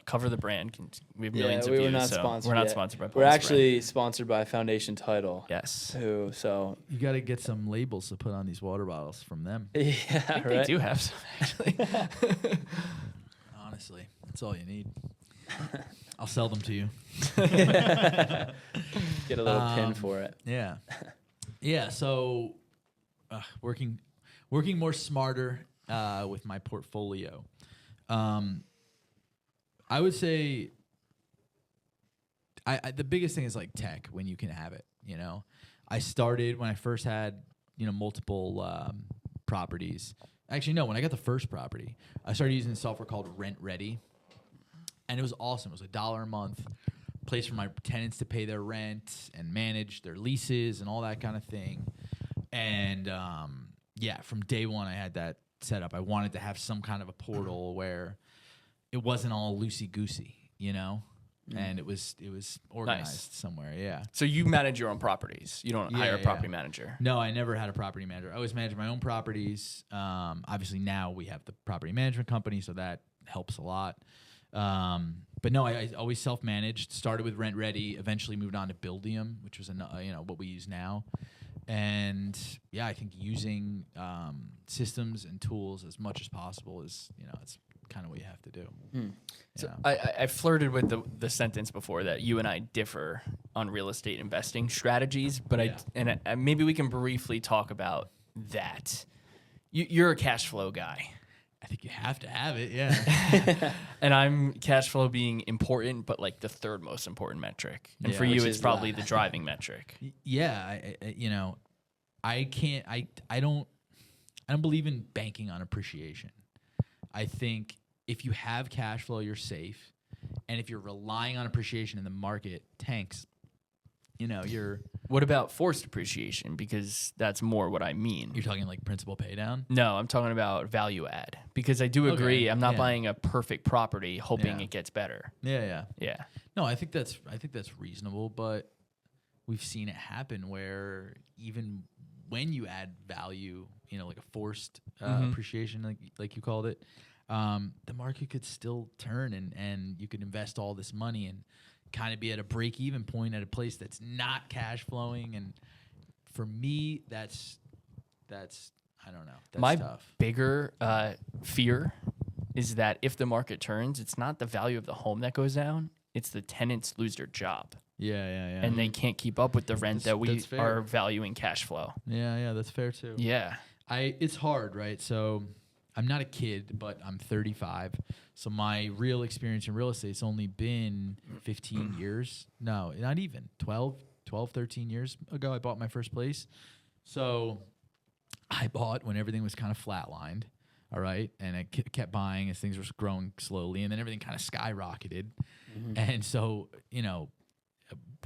Speaker 3: Cover the brand. We have millions of
Speaker 1: we
Speaker 3: views.
Speaker 1: were not
Speaker 3: so
Speaker 1: sponsored.
Speaker 3: We're not
Speaker 1: yet.
Speaker 3: sponsored by.
Speaker 1: We're
Speaker 3: Pulse
Speaker 1: actually sponsored by Foundation Title.
Speaker 3: Brand. Yes.
Speaker 1: So
Speaker 2: You got to get some labels to put on these water bottles from them.
Speaker 1: yeah,
Speaker 3: I think
Speaker 1: right.
Speaker 3: they do have some actually.
Speaker 2: Honestly, that's all you need. I'll sell them to you.
Speaker 1: Get a little pin for it.
Speaker 2: Yeah. Yeah. So, working more smarter with my portfolio. I would say the biggest thing is tech when you can have it. I started when I first had multiple properties. Actually, no. When I got the first property, I started using software called Rent Ready, and it was awesome. It was $1 a month, place for my tenants to pay their rent and manage their leases and all that kind of thing. And from day one, I had that set up. I wanted to have some kind of a portal where it wasn't all loosey goosey, and it was organized somewhere. Yeah.
Speaker 3: So you manage your own properties. You don't hire a property manager.
Speaker 2: No, I never had a property manager. I always managed my own properties. Obviously now we have the property management company, so that helps a lot. But no, I always self-managed. Started with Rent Ready. Eventually moved on to Buildium, which was what we use now. And yeah, I think using systems and tools as much as possible is it's kind of what you have to do.
Speaker 3: So I flirted with the sentence before that you and I differ on real estate investing strategies, but maybe we can briefly talk about that. You're a cash flow guy.
Speaker 2: I think you have to have it, yeah.
Speaker 3: And I'm cash flow being important, but like the third most important metric. And for you, it's probably the driving metric.
Speaker 2: Yeah, I don't believe in banking on appreciation. I think if you have cash flow, you're safe, and if you're relying on appreciation and the market tanks, you're.
Speaker 3: What about forced appreciation? Because that's more what I mean.
Speaker 2: You're talking like principal pay down?
Speaker 3: No, I'm talking about value add. Because I do agree, I'm not buying a perfect property hoping it gets better.
Speaker 2: Yeah.
Speaker 3: No,
Speaker 2: I think that's reasonable, but we've seen it happen where even when you add value, like a forced appreciation, like you called it, the market could still turn and you could invest all this money and kind of be at a break-even point at a place that's not cash flowing. And for me, that's I don't know. That's
Speaker 3: my
Speaker 2: tough.
Speaker 3: bigger fear is that if the market turns, it's not the value of the home that goes down, it's the tenants lose their job.
Speaker 2: Yeah.
Speaker 3: And they can't keep up with the rent that we are valuing cash flow.
Speaker 2: Yeah, that's fair too.
Speaker 3: Yeah.
Speaker 2: It's hard, right? So I'm not a kid, but I'm 35. So my real experience in real estate's only been 15 years. No, not even. 12, 13 years ago, I bought my first place. So I bought when everything was kind of flatlined, all right? And I kept buying as things were growing slowly, and then everything kind of skyrocketed. And so,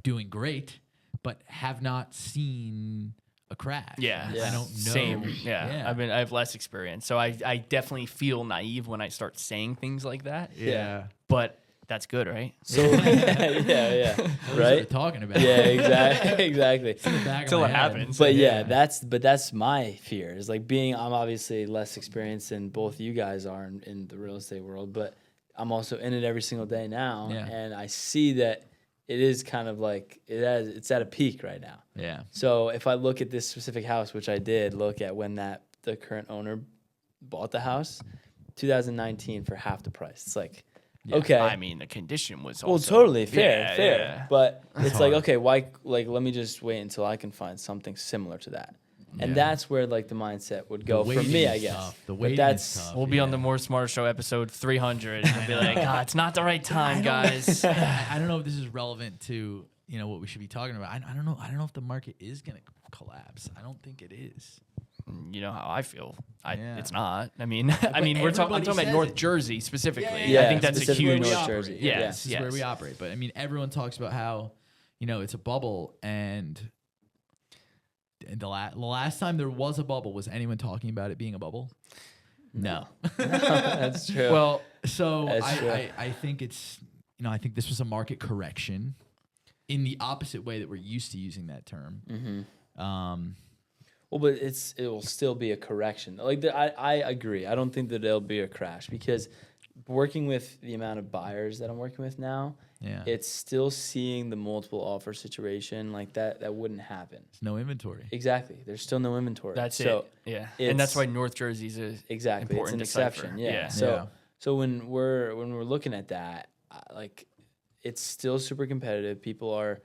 Speaker 2: doing great, but have not seen a crash.
Speaker 3: Yeah.
Speaker 2: I don't know.
Speaker 3: Same. Yeah. I have less experience. So I definitely feel naive when I start saying things like that.
Speaker 2: Yeah.
Speaker 3: But that's good, right?
Speaker 1: So yeah. Right?
Speaker 2: Talking about.
Speaker 1: Yeah, exactly.
Speaker 3: Until it happens.
Speaker 1: But that's my fear. Is like I'm obviously less experienced than both you guys are in the real estate world, but I'm also in it every single day now, and I see that it is kind of like it's at a peak right now.
Speaker 2: Yeah.
Speaker 1: So if I look at this specific house, which I did look at when the current owner bought the house, 2019 for half the price. It's like, okay.
Speaker 3: I mean, the condition was also...
Speaker 1: Well, totally fair.
Speaker 3: Yeah.
Speaker 1: But it's
Speaker 2: hard.
Speaker 1: like, okay, why? Like, let me just wait until I can find something similar to that. And that's where like the mindset would go for me, I guess.
Speaker 2: Tough. The waiting is tough.
Speaker 3: We'll be on the More Smarter Show episode 300 and be like, it's not the right time, guys.
Speaker 2: I don't know if this is relevant to what we should be talking about. I don't know. I don't know if the market is going to collapse. I don't think it is.
Speaker 3: You know how I feel. It's not. I mean, I'm talking about North Jersey specifically.
Speaker 1: Yeah,
Speaker 3: I think that's a huge.
Speaker 1: North Jersey.
Speaker 3: Yes,
Speaker 2: this is where we operate. But I mean, everyone talks about how it's a bubble, and the last time there was a bubble, was anyone talking about it being a bubble? No.
Speaker 1: That's true.
Speaker 2: Well, so I think it's I think this was a market correction in the opposite way that we're used to using that term.
Speaker 1: Well, but it will still be a correction. Like I agree. I don't think that it'll be a crash because working with the amount of buyers that I'm working with now, it's still seeing the multiple offer situation like that. That wouldn't happen.
Speaker 2: There's no inventory.
Speaker 1: Exactly. There's still no inventory.
Speaker 3: That's it. Yeah, and that's why North Jersey's
Speaker 1: exactly. It's an exception. Yeah. So when we're looking at that, like it's still super competitive. People are.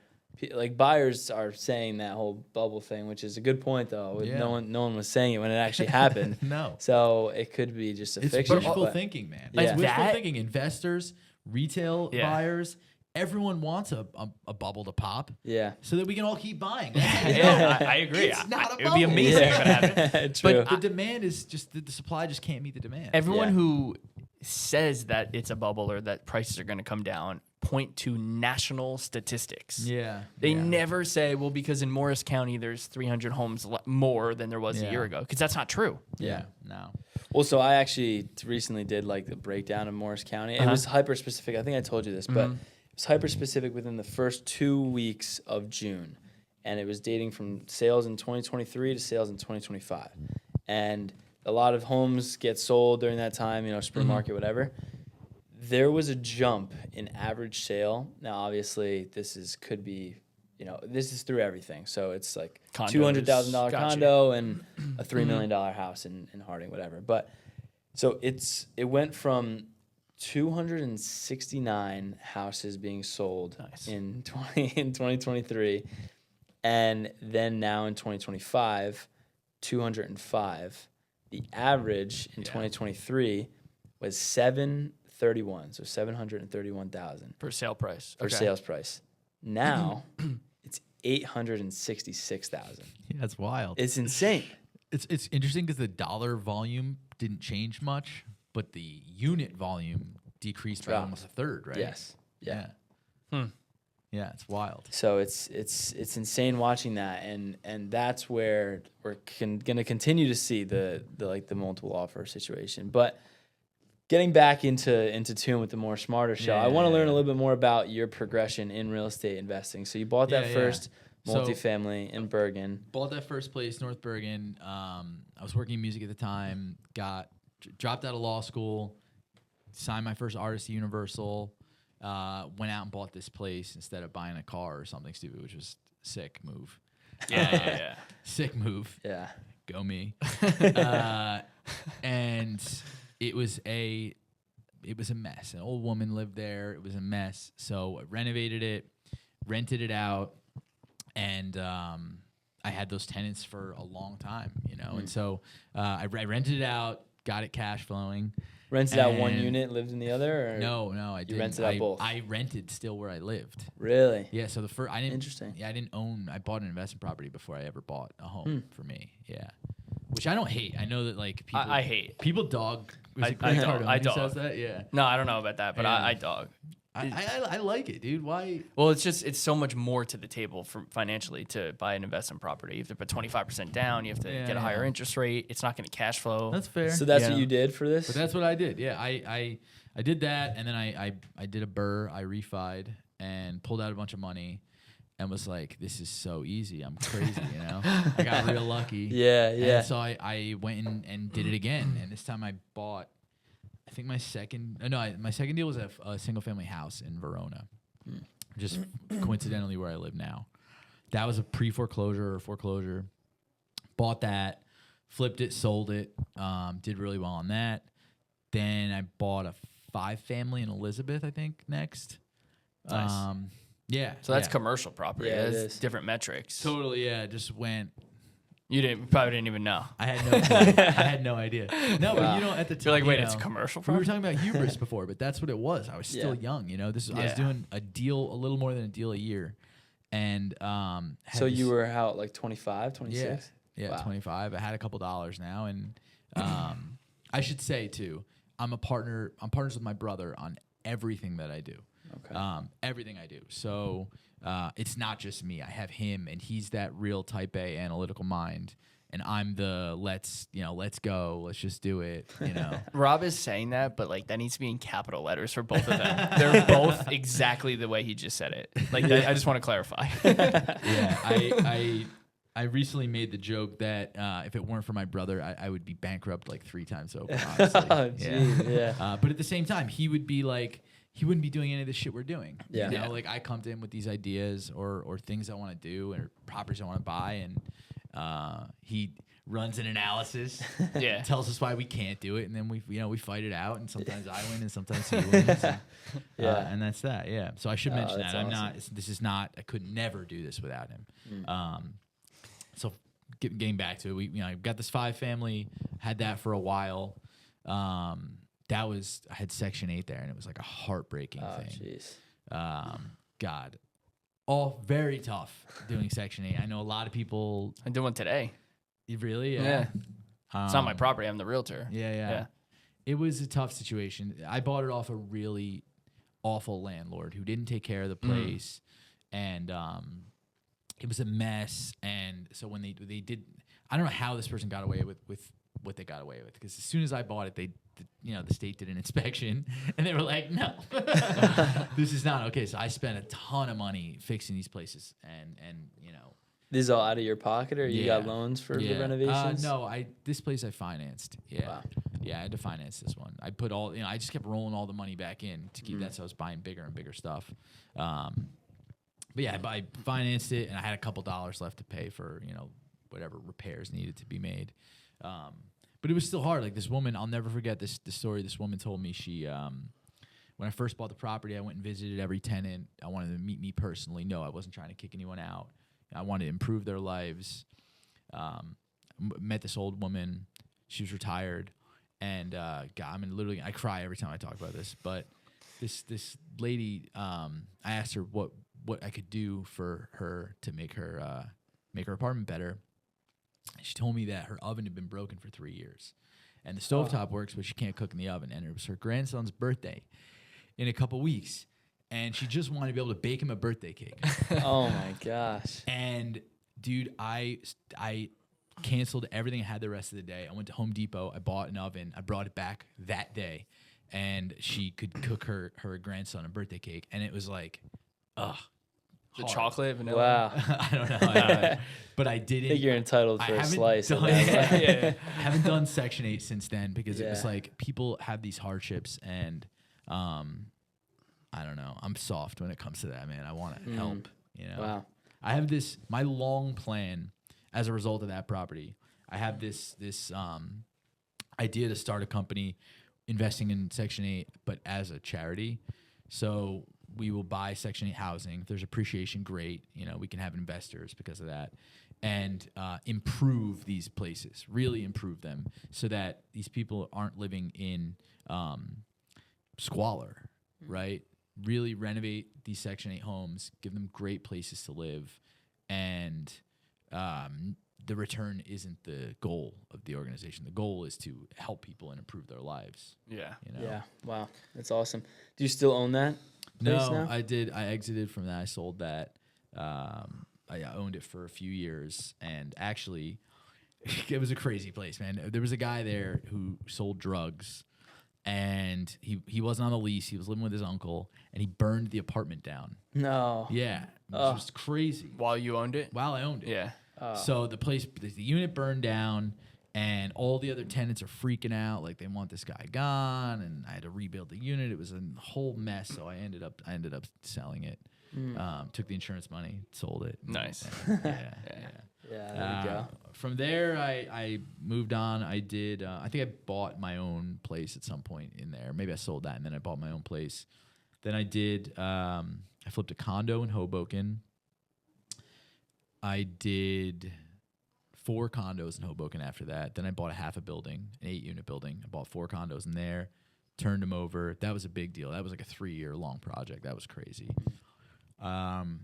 Speaker 1: Like buyers are saying that whole bubble thing, which is a good point though. No one was saying it when it actually happened.
Speaker 2: No.
Speaker 1: So it could be just a fiction.
Speaker 2: It's wishful thinking, man.
Speaker 1: Yeah.
Speaker 2: It's wishful thinking. Investors, retail buyers, everyone wants a bubble to pop.
Speaker 1: Yeah.
Speaker 2: So that we can all keep buying.
Speaker 3: I agree.
Speaker 2: It's not a
Speaker 3: It would be
Speaker 2: bubble.
Speaker 3: amazing
Speaker 1: Yeah.
Speaker 3: if it happened.
Speaker 1: True.
Speaker 2: But the demand is just the supply just can't meet the demand.
Speaker 3: Everyone
Speaker 1: Yeah.
Speaker 3: who says that it's a bubble or that prices are going to come down point to national statistics.
Speaker 2: Yeah.
Speaker 3: They
Speaker 2: yeah.
Speaker 3: never say, well, because in Morris County there's 300 homes more than there was a
Speaker 2: Yeah.
Speaker 3: year ago, because that's not true.
Speaker 2: Yeah. No.
Speaker 1: Well, so I actually recently did like the breakdown of Morris County. It was hyper specific. I think I told you this, but it was hyper specific within the first 2 weeks of June. And it was dating from sales in 2023 to sales in 2025. And a lot of homes get sold during that time, you know, spring market, whatever. There was a jump in average sale. Now, obviously, could be, you know, this is through everything. So it's like
Speaker 3: Condos.
Speaker 1: $200,000
Speaker 3: Gotcha.
Speaker 1: condo and a $3 million house in Harding, whatever. But so it went from 269 houses being sold in 2023, and then now in 2025, 205. The average in 2023 was 731, so 731,000
Speaker 3: Per sale price.
Speaker 1: for sales price. Now it's 866,000.
Speaker 2: Yeah, that's wild.
Speaker 1: It's insane.
Speaker 2: It's interesting because the dollar volume didn't change much, but the unit volume decreased by
Speaker 1: Dropped.
Speaker 2: almost a third, right?
Speaker 1: Yes. Yeah.
Speaker 2: Yeah, it's wild.
Speaker 1: So it's insane watching that, and that's where we're going to continue to see the multiple offer situation. But getting back into tune with the more smarter show, I want to learn a little bit more about your progression in real estate investing. So you bought that first multifamily in Bergen.
Speaker 2: Bought that first place, North Bergen. I was working in music at the time. Dropped out of law school, signed my first artist to Universal. Went out and bought this place instead of buying a car or something stupid, which was sick move.
Speaker 3: Yeah.
Speaker 2: Sick move.
Speaker 1: Yeah.
Speaker 2: Go me. And it was a mess. An old woman lived there. It was a mess. So I renovated it, rented it out, and I had those tenants for a long time, you know. And so I rented it out, got it cash flowing.
Speaker 1: Rented out one unit, lived in the other? Or
Speaker 2: No, I didn't.
Speaker 1: rented out both?
Speaker 2: I rented still where I lived.
Speaker 1: Really?
Speaker 2: Yeah, so the first I didn't.
Speaker 1: Interesting.
Speaker 2: Yeah, I didn't own. I bought an investment property before I ever bought a home for me. Yeah, which I don't hate. I know that like people.
Speaker 3: I hate.
Speaker 2: People dog.
Speaker 3: I dog. I dog.
Speaker 2: Says that. Yeah.
Speaker 3: No, I don't know about that, but
Speaker 2: Yeah.
Speaker 3: I dog.
Speaker 2: I like it, dude. Why?
Speaker 3: Well, it's so much more to the table for financially to buy an investment property. You have to put 25% down. You have to get a higher interest rate. It's not going to cash flow.
Speaker 2: That's fair.
Speaker 1: So that's
Speaker 2: Yeah.
Speaker 1: what you did for this?
Speaker 2: But that's what I did. Yeah, I did that, and then I did a burr. I refied and pulled out a bunch of money, and was like, "This is so easy. I'm crazy." You know, I got real lucky.
Speaker 1: Yeah.
Speaker 2: And so I went in and did it again, and this time I bought. I think my second deal was a single family house in Verona, just coincidentally where I live now. That was a pre-foreclosure or foreclosure. Bought that, flipped it, sold it, did really well on that. Then I bought a 5-family in Elizabeth, I think, next.
Speaker 3: Nice.
Speaker 2: Yeah.
Speaker 3: So that's commercial property.
Speaker 1: Yeah, it
Speaker 3: That's
Speaker 1: is.
Speaker 3: different metrics.
Speaker 2: Totally, yeah. Just went.
Speaker 3: You probably didn't even know.
Speaker 2: I had no clue. I had no idea. No, but you know, at the time,
Speaker 3: You're like, wait,
Speaker 2: you
Speaker 3: it's
Speaker 2: know,
Speaker 3: commercial
Speaker 2: we were
Speaker 3: property?
Speaker 2: talking about hubris before, but that's what it was. I was still young, you know. I was
Speaker 3: Yeah.
Speaker 2: doing a deal, a little more than a deal a year, and
Speaker 1: So you were out like 25, 26?
Speaker 2: yeah,
Speaker 1: Wow.
Speaker 2: 25. I had a couple dollars now, and I should say too, I'm partners with my brother on everything that I do.
Speaker 1: Okay.
Speaker 2: Everything I do. So it's not just me. I have him, and he's that real type A analytical mind. And I'm the let's go, let's just do it, you know.
Speaker 3: Rob is saying that, but like that needs to be in capital letters for both of them. They're both exactly the way he just said it. Like I just want to clarify.
Speaker 2: Yeah, I recently made the joke that if it weren't for my brother, I would be bankrupt like 3 times over. Honestly.
Speaker 1: Oh, geez, yeah.
Speaker 2: But at the same time, he would be like, he wouldn't be doing any of the shit we're doing.
Speaker 1: Yeah.
Speaker 2: You know?
Speaker 3: Yeah.
Speaker 2: Like I come to him with these ideas or things I want to do or properties I want to buy, and he runs an analysis.
Speaker 3: Yeah.
Speaker 2: Tells us why we can't do it, and then we fight it out, and sometimes I win and sometimes he wins. And, and that's that. Yeah. So I should mention that
Speaker 1: that's
Speaker 2: I'm
Speaker 1: awesome.
Speaker 2: not. This is not. I could never do this without him. So getting back to it, I got this 5-family, had that for a while. I had Section 8 there, and it was like a heartbreaking thing.
Speaker 1: Jeez.
Speaker 2: God, all very tough doing Section 8. I know a lot of people.
Speaker 3: I did one today.
Speaker 2: Really?
Speaker 3: Yeah. It's not my property. I'm the realtor.
Speaker 2: Yeah. It was a tough situation. I bought it off a really awful landlord who didn't take care of the place, and it was a mess. And so when they did, I don't know how this person got away with what they got away with, because as soon as I bought it, the state did an inspection and they were like, no, this is not okay. So I spent a ton of money fixing these places, and
Speaker 1: This is all out of your pocket, or you got loans for the renovations?
Speaker 2: No, this place I financed. Yeah.
Speaker 1: Wow.
Speaker 2: Yeah, I had to finance this one. I put I just kept rolling all the money back in to keep that, so I was buying bigger and bigger stuff. But yeah, I financed it, and I had a couple dollars left to pay for, whatever repairs needed to be made. But it was still hard. Like, this woman, I'll never forget the story this woman told me. She, when I first bought the property, I went and visited every tenant. I wanted them to meet me personally. No, I wasn't trying to kick anyone out. I wanted to improve their lives. Met this old woman. She was retired. And God, I cry every time I talk about this. But this lady, I asked her what I could do for her to make her apartment better. She told me that her oven had been broken for 3 years, and the stovetop works, but she can't cook in the oven. And it was her grandson's birthday in a couple weeks, and she just wanted to be able to bake him a birthday cake.
Speaker 1: Oh my gosh!
Speaker 2: And dude, I canceled everything I had the rest of the day. I went to Home Depot. I bought an oven. I brought it back that day, and she could cook her grandson a birthday cake, and it was like, ugh.
Speaker 3: The chocolate, vanilla.
Speaker 1: Wow.
Speaker 2: I don't know. But I didn't.
Speaker 1: I think you're entitled for a slice.
Speaker 2: I haven't done Section 8 since then, because it was like, people have these hardships, and I don't know. I'm soft when it comes to that, man. I want to help.
Speaker 1: Wow.
Speaker 2: I have my long plan as a result of that property. I have this idea to start a company investing in Section 8, but as a charity. So we will buy Section 8 housing. If there's appreciation, great. We can have investors because of that, and improve these places, really improve them, so that these people aren't living in squalor, right? Really renovate these Section 8 homes, give them great places to live, and the return isn't the goal of the organization. The goal is to help people and improve their lives.
Speaker 3: Yeah.
Speaker 1: Yeah. Wow. That's awesome. Do you still own that place now?
Speaker 2: I did. I exited from that. I sold that. I owned it for a few years, and actually, it was a crazy place, man. There was a guy there who sold drugs, and he wasn't on a lease. He was living with his uncle, and he burned the apartment down.
Speaker 1: No.
Speaker 2: Yeah. It was just crazy.
Speaker 3: While you owned it?
Speaker 2: While I owned it.
Speaker 3: Yeah.
Speaker 2: So the unit burned down, and all the other tenants are freaking out, like they want this guy gone, and I had to rebuild the unit. It was a whole mess, so I ended up selling it. Took the insurance money, sold it.
Speaker 3: Nice.
Speaker 2: Yeah.
Speaker 1: Yeah, there you go.
Speaker 2: From there, I moved on. I did. I think I bought my own place at some point in there. Maybe I sold that, and then I bought my own place. Then I did. I flipped a condo in Hoboken. I did 4 condos in Hoboken after that. Then I bought half a building, an 8-unit building. I bought 4 condos in there, turned them over. That was a big deal. That was like a 3-year-long project. That was crazy. Then,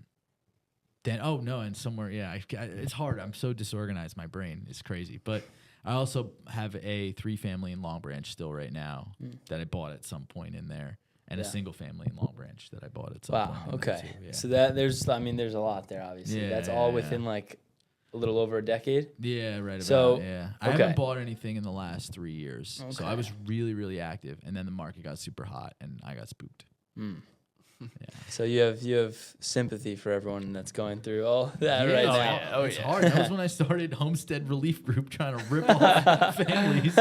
Speaker 2: and somewhere, it's hard. I'm so disorganized. My brain is crazy. But I also have a 3-family in Long Branch still right now that I bought at some point in there. And a single family in Long Branch that I bought at some point.
Speaker 1: Okay.
Speaker 2: Too, yeah.
Speaker 1: So there's a lot there, obviously.
Speaker 2: Yeah,
Speaker 1: that's all within like a little over a decade.
Speaker 2: Yeah, right.
Speaker 1: So,
Speaker 2: I haven't bought anything in the last 3 years.
Speaker 1: Okay.
Speaker 2: So I was really, really active, and then the market got super hot, and I got spooked. Yeah.
Speaker 1: So you have sympathy for everyone that's going through all that right now.
Speaker 3: Yeah.
Speaker 2: It's hard. That was when I started Homestead Relief Group, trying to rip off families.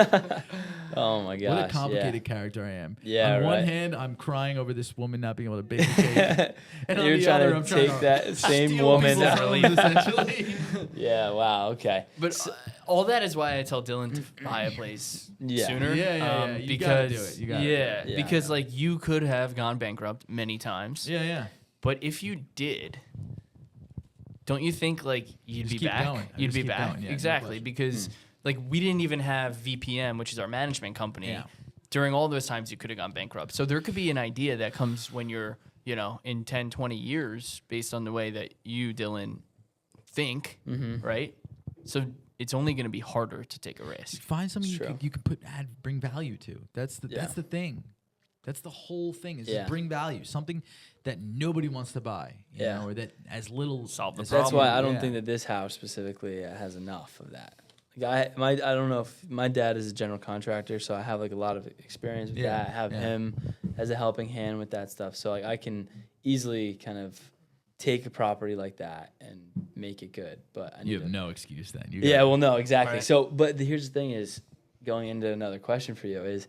Speaker 1: Oh my gosh!
Speaker 2: What a complicated character I am.
Speaker 1: Yeah,
Speaker 2: on one
Speaker 1: right.
Speaker 2: hand, I'm crying over this woman not being able to bake a cake. And
Speaker 1: You're
Speaker 2: on the
Speaker 1: trying
Speaker 2: other,
Speaker 1: to
Speaker 2: I'm
Speaker 1: take
Speaker 2: trying
Speaker 1: that same
Speaker 2: steal
Speaker 1: woman
Speaker 2: people's
Speaker 1: out.
Speaker 2: homes, essentially.
Speaker 1: Yeah. Wow. Okay.
Speaker 3: But all that is why I tell Dylan to buy a place sooner.
Speaker 2: Yeah. You gotta do it. You gotta do it.
Speaker 3: Because like you could have gone bankrupt many times.
Speaker 2: Yeah.
Speaker 3: But if you did, don't you think like you'd be back? You'd be back.
Speaker 2: Yeah,
Speaker 3: exactly. Because like we didn't even have VPM, which is our management company.
Speaker 2: Yeah.
Speaker 3: During all those times, you could have gone bankrupt. So there could be an idea that comes when you're you know, in 10, 20 years based on the way that you, Dylan, think, right? So it's only going to be harder to take a risk.
Speaker 2: Find something
Speaker 1: It's
Speaker 2: you could bring value to. That's the thing. That's the whole thing is just bring value. Something that nobody wants to buy, you know, or that as little
Speaker 3: solve the
Speaker 2: as
Speaker 3: problem.
Speaker 1: That's why I don't think that this house specifically has enough of that. Like I don't know if my dad is a general contractor, so I have like a lot of experience with that. I have him as a helping hand with that stuff, so like I can easily kind of take a property like that and make it good. But
Speaker 2: you have no excuse then.
Speaker 1: Well, no, exactly.
Speaker 3: Right.
Speaker 1: So, but here's the thing: is going into another question for you is,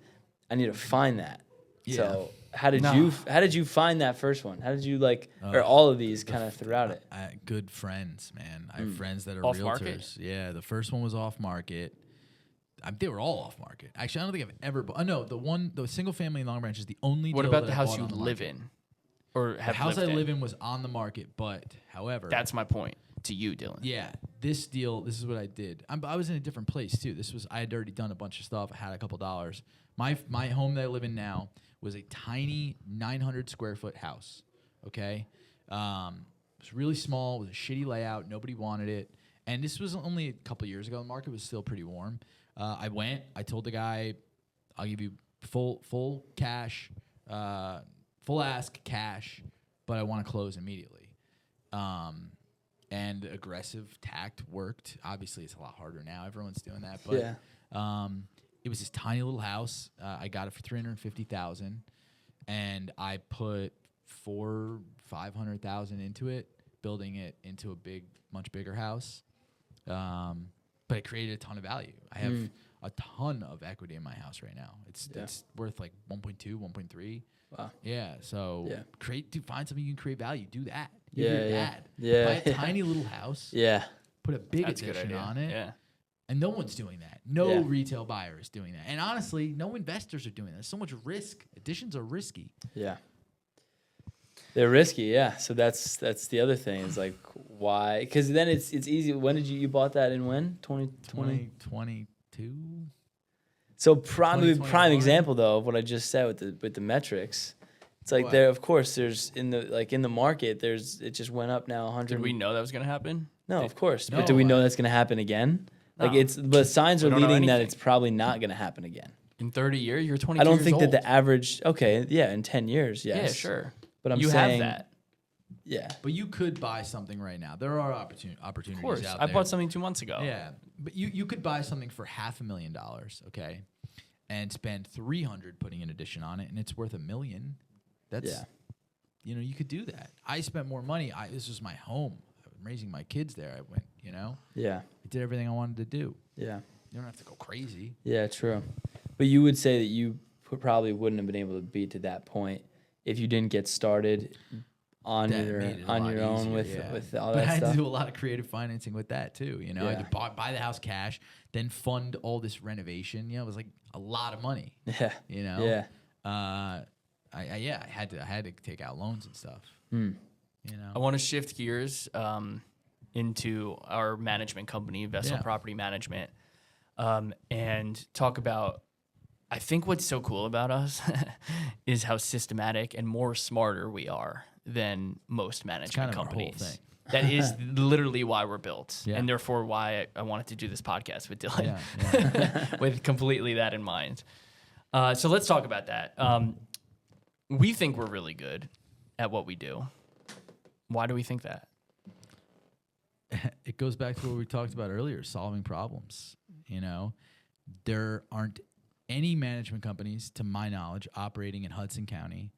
Speaker 1: I need to find that.
Speaker 2: Yeah.
Speaker 1: So how did you find that first one? How did you or all of these kind of throughout it?
Speaker 2: Good friends, man. I have friends that are
Speaker 3: Off
Speaker 2: realtors.
Speaker 3: market?
Speaker 2: Yeah, the first one was off market. They were all off market. Actually, I don't think I've ever. No, the single family in Long Branch is the only.
Speaker 3: What
Speaker 2: deal
Speaker 3: about
Speaker 2: that
Speaker 3: the
Speaker 2: I
Speaker 3: house
Speaker 2: bought
Speaker 3: you
Speaker 2: on the
Speaker 3: live
Speaker 2: market.
Speaker 3: in? Or have
Speaker 2: The house I
Speaker 3: lived
Speaker 2: live in was on the market, but however,
Speaker 3: That's my point to you, Dylan.
Speaker 2: yeah, this deal. This is what I did. I was in a different place too. I had already done a bunch of stuff. I had a couple dollars. My home that I live in now was a tiny 900 square foot house. Okay, it was really small. It was a shitty layout. Nobody wanted it. And this was only a couple years ago. The market was still pretty warm. I went. I told the guy, "I'll give you full cash, full ask cash, but I want to close immediately." And aggressive tact worked. Obviously, it's a lot harder now. Everyone's doing that, but it was this tiny little house. I got it for $350,000, and I put $500,000 into it, building it into a much bigger house. But it created a ton of value. I have a ton of equity in my house right now. It's worth like 1.2, 1.3.
Speaker 1: Wow.
Speaker 2: Yeah. So find something you can create value. Do that.
Speaker 1: Yeah,
Speaker 2: Give your dad.
Speaker 1: yeah.
Speaker 2: Buy a tiny little house.
Speaker 1: Yeah.
Speaker 2: Put a big
Speaker 3: That's a good
Speaker 2: addition
Speaker 3: idea.
Speaker 2: on it.
Speaker 3: Yeah.
Speaker 2: And no one's doing that. No retail buyer is doing that. And honestly, no investors are doing that. There's so much risk. Additions are risky.
Speaker 1: Yeah. They're risky, yeah. So that's the other thing is like why? Because then it's easy. When did you bought that in when? 2020?
Speaker 2: 2022.
Speaker 1: So prime
Speaker 2: 2021.
Speaker 1: example though of what I just said with the metrics. It's like
Speaker 2: What?
Speaker 1: there, of course, there's in the market. It just went up now 100.
Speaker 3: Did we know that was going to happen?
Speaker 1: No, of course.
Speaker 2: No,
Speaker 1: But do we know that's going to happen again?
Speaker 3: No.
Speaker 1: But signs
Speaker 3: We
Speaker 1: are
Speaker 3: don't know
Speaker 1: leading that
Speaker 3: anything.
Speaker 1: it's probably not going to happen again.
Speaker 3: In 30 years? You're 22
Speaker 1: I don't
Speaker 3: years
Speaker 1: think
Speaker 3: old.
Speaker 1: that the average. Okay, yeah, in 10 years, yes.
Speaker 3: Yeah, sure.
Speaker 1: But I'm
Speaker 3: you
Speaker 1: saying
Speaker 3: have that.
Speaker 1: Yeah.
Speaker 2: But you could buy something right now. There are opportunities
Speaker 3: Of course.
Speaker 2: out
Speaker 3: I
Speaker 2: there.
Speaker 3: bought something 2 months ago.
Speaker 2: Yeah, but you could buy something for $500,000, okay, and spend $300 putting an addition on it, and it's worth $1 million. That's you could do that. I spent more money. This was my home. I'm raising my kids there. I went,
Speaker 1: Yeah.
Speaker 2: I did everything I wanted to do.
Speaker 1: Yeah.
Speaker 2: You don't have to go crazy.
Speaker 1: Yeah, true. But you would say that you probably wouldn't have been able to be to that point if you didn't get started on
Speaker 2: That
Speaker 1: your
Speaker 2: made it a lot
Speaker 1: own
Speaker 2: easier,
Speaker 1: with all
Speaker 2: but
Speaker 1: that
Speaker 2: I had
Speaker 1: stuff.
Speaker 2: to do a lot of creative financing with that too. I
Speaker 1: Yeah.
Speaker 2: had to buy the house cash, then fund all this renovation. It was like a lot of money.
Speaker 1: Yeah. Yeah.
Speaker 2: I had to take out loans and stuff.
Speaker 3: I want to shift gears into our management company, Vessel Property Management, and talk about, I think what's so cool about us is how systematic and more smarter we are than most management
Speaker 2: kind of our whole
Speaker 3: companies.
Speaker 2: thing.
Speaker 3: That is literally why we're built,
Speaker 2: Yeah.
Speaker 3: and therefore why I wanted to do this podcast with Dylan,
Speaker 2: Yeah,
Speaker 3: with completely that in mind. So let's talk about that. We think we're really good at what we do. Why do we think that?
Speaker 2: It goes back to what we talked about earlier, solving problems. There aren't any management companies, to my knowledge, operating in Hudson County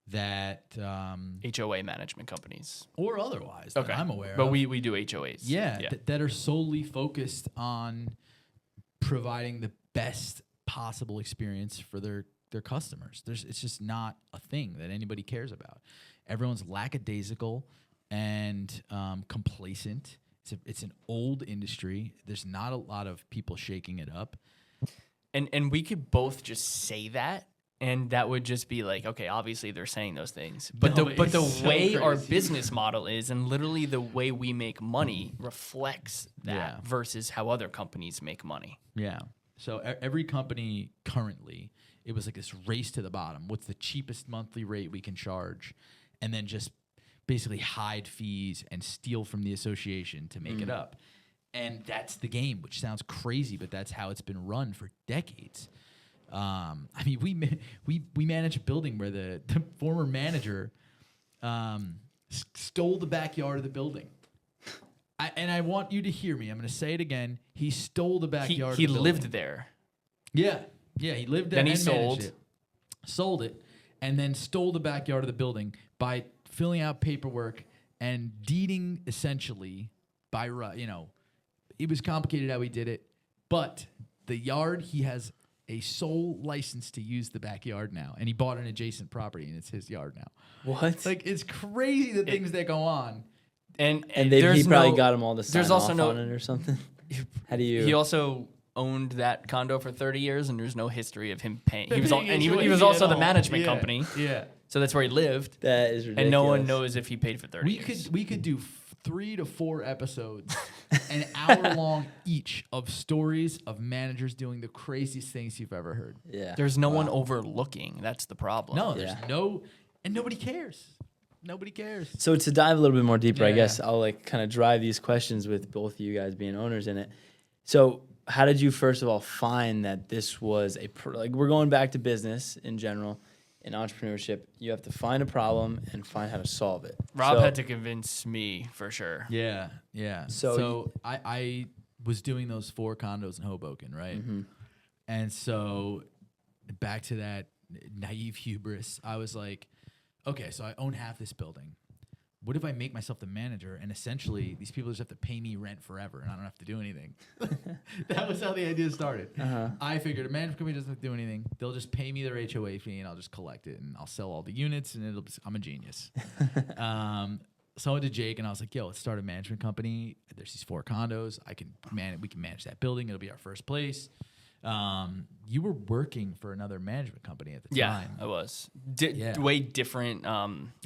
Speaker 2: that
Speaker 3: HOA management companies.
Speaker 2: or otherwise that I'm aware
Speaker 3: but
Speaker 2: of.
Speaker 3: we do HOAs.
Speaker 2: Yeah, that are solely focused on providing the best possible experience for their customers. It's just not a thing that anybody cares about. Everyone's lackadaisical and complacent. It's an old industry. There's not a lot of people shaking it up.
Speaker 3: And we could both just say that, and that would just be like, okay, obviously they're saying those things. But
Speaker 2: No,
Speaker 3: the
Speaker 2: it's so
Speaker 3: way our
Speaker 2: crazy.
Speaker 3: business model is, and literally the way we make money reflects that
Speaker 2: Yeah.
Speaker 3: versus how other companies make money.
Speaker 2: Yeah. So every company currently, it was like this race to the bottom. What's the cheapest monthly rate we can charge? and then just basically hide fees and steal from the association to make it up. And that's the game, which sounds crazy, but that's how it's been run for decades. I mean, we manage a building where the former manager stole the backyard of the building. And I want you to hear me. I'm going to say it again. He stole the backyard of the building.
Speaker 3: He lived there.
Speaker 2: Yeah, he lived there.
Speaker 3: Then he
Speaker 2: and managed
Speaker 3: sold
Speaker 2: it, and then stole the backyard of the building by filling out paperwork and deeding essentially by, it was complicated how he did it, but the yard, he has a sole license to use the backyard now, and he bought an adjacent property, and it's his yard now.
Speaker 1: What?
Speaker 2: Like, it's crazy the things that go on.
Speaker 1: And he probably got him all to sign off on it or something. How do you?
Speaker 3: He also owned that condo for 30 years, and there's no history of him paying. He was
Speaker 2: HOA
Speaker 3: also the management company.
Speaker 2: Yeah.
Speaker 3: So that's where he lived.
Speaker 1: That is ridiculous.
Speaker 3: And no one knows if he paid for 30 years.
Speaker 2: We could do 3 to 4 episodes, an hour long each, of stories of managers doing the craziest things you've ever heard.
Speaker 1: Yeah.
Speaker 3: There's no one overlooking. That's the problem.
Speaker 2: No, there's and nobody cares. Nobody cares.
Speaker 1: So to dive a little bit more deeper, I
Speaker 2: Yeah.
Speaker 1: guess I'll like kind of drive these questions with both of you guys being owners in it. So how did you first of all find that this was like we're going back to business in general, in entrepreneurship, you have to find a problem and find how to solve it.
Speaker 3: Rob
Speaker 1: So-
Speaker 3: had to convince me for sure.
Speaker 2: Yeah. So I was doing those 4 condos in Hoboken, right?
Speaker 1: Mm-hmm.
Speaker 2: And so back to that naive hubris, I was like, okay, so I own half this building. What if I make myself the manager and essentially these people just have to pay me rent forever and I don't have to do anything? That was how the idea started. I figured a management company doesn't have to do anything. They'll just pay me their HOA fee and I'll just collect it and I'll sell all the units and I'm a genius. So I went to Jake and I was like, yo, let's start a management company. There's these 4 condos. We can manage that building. It'll be our first place. You were working for another management company at the time.
Speaker 3: Yeah, I was. Way different. We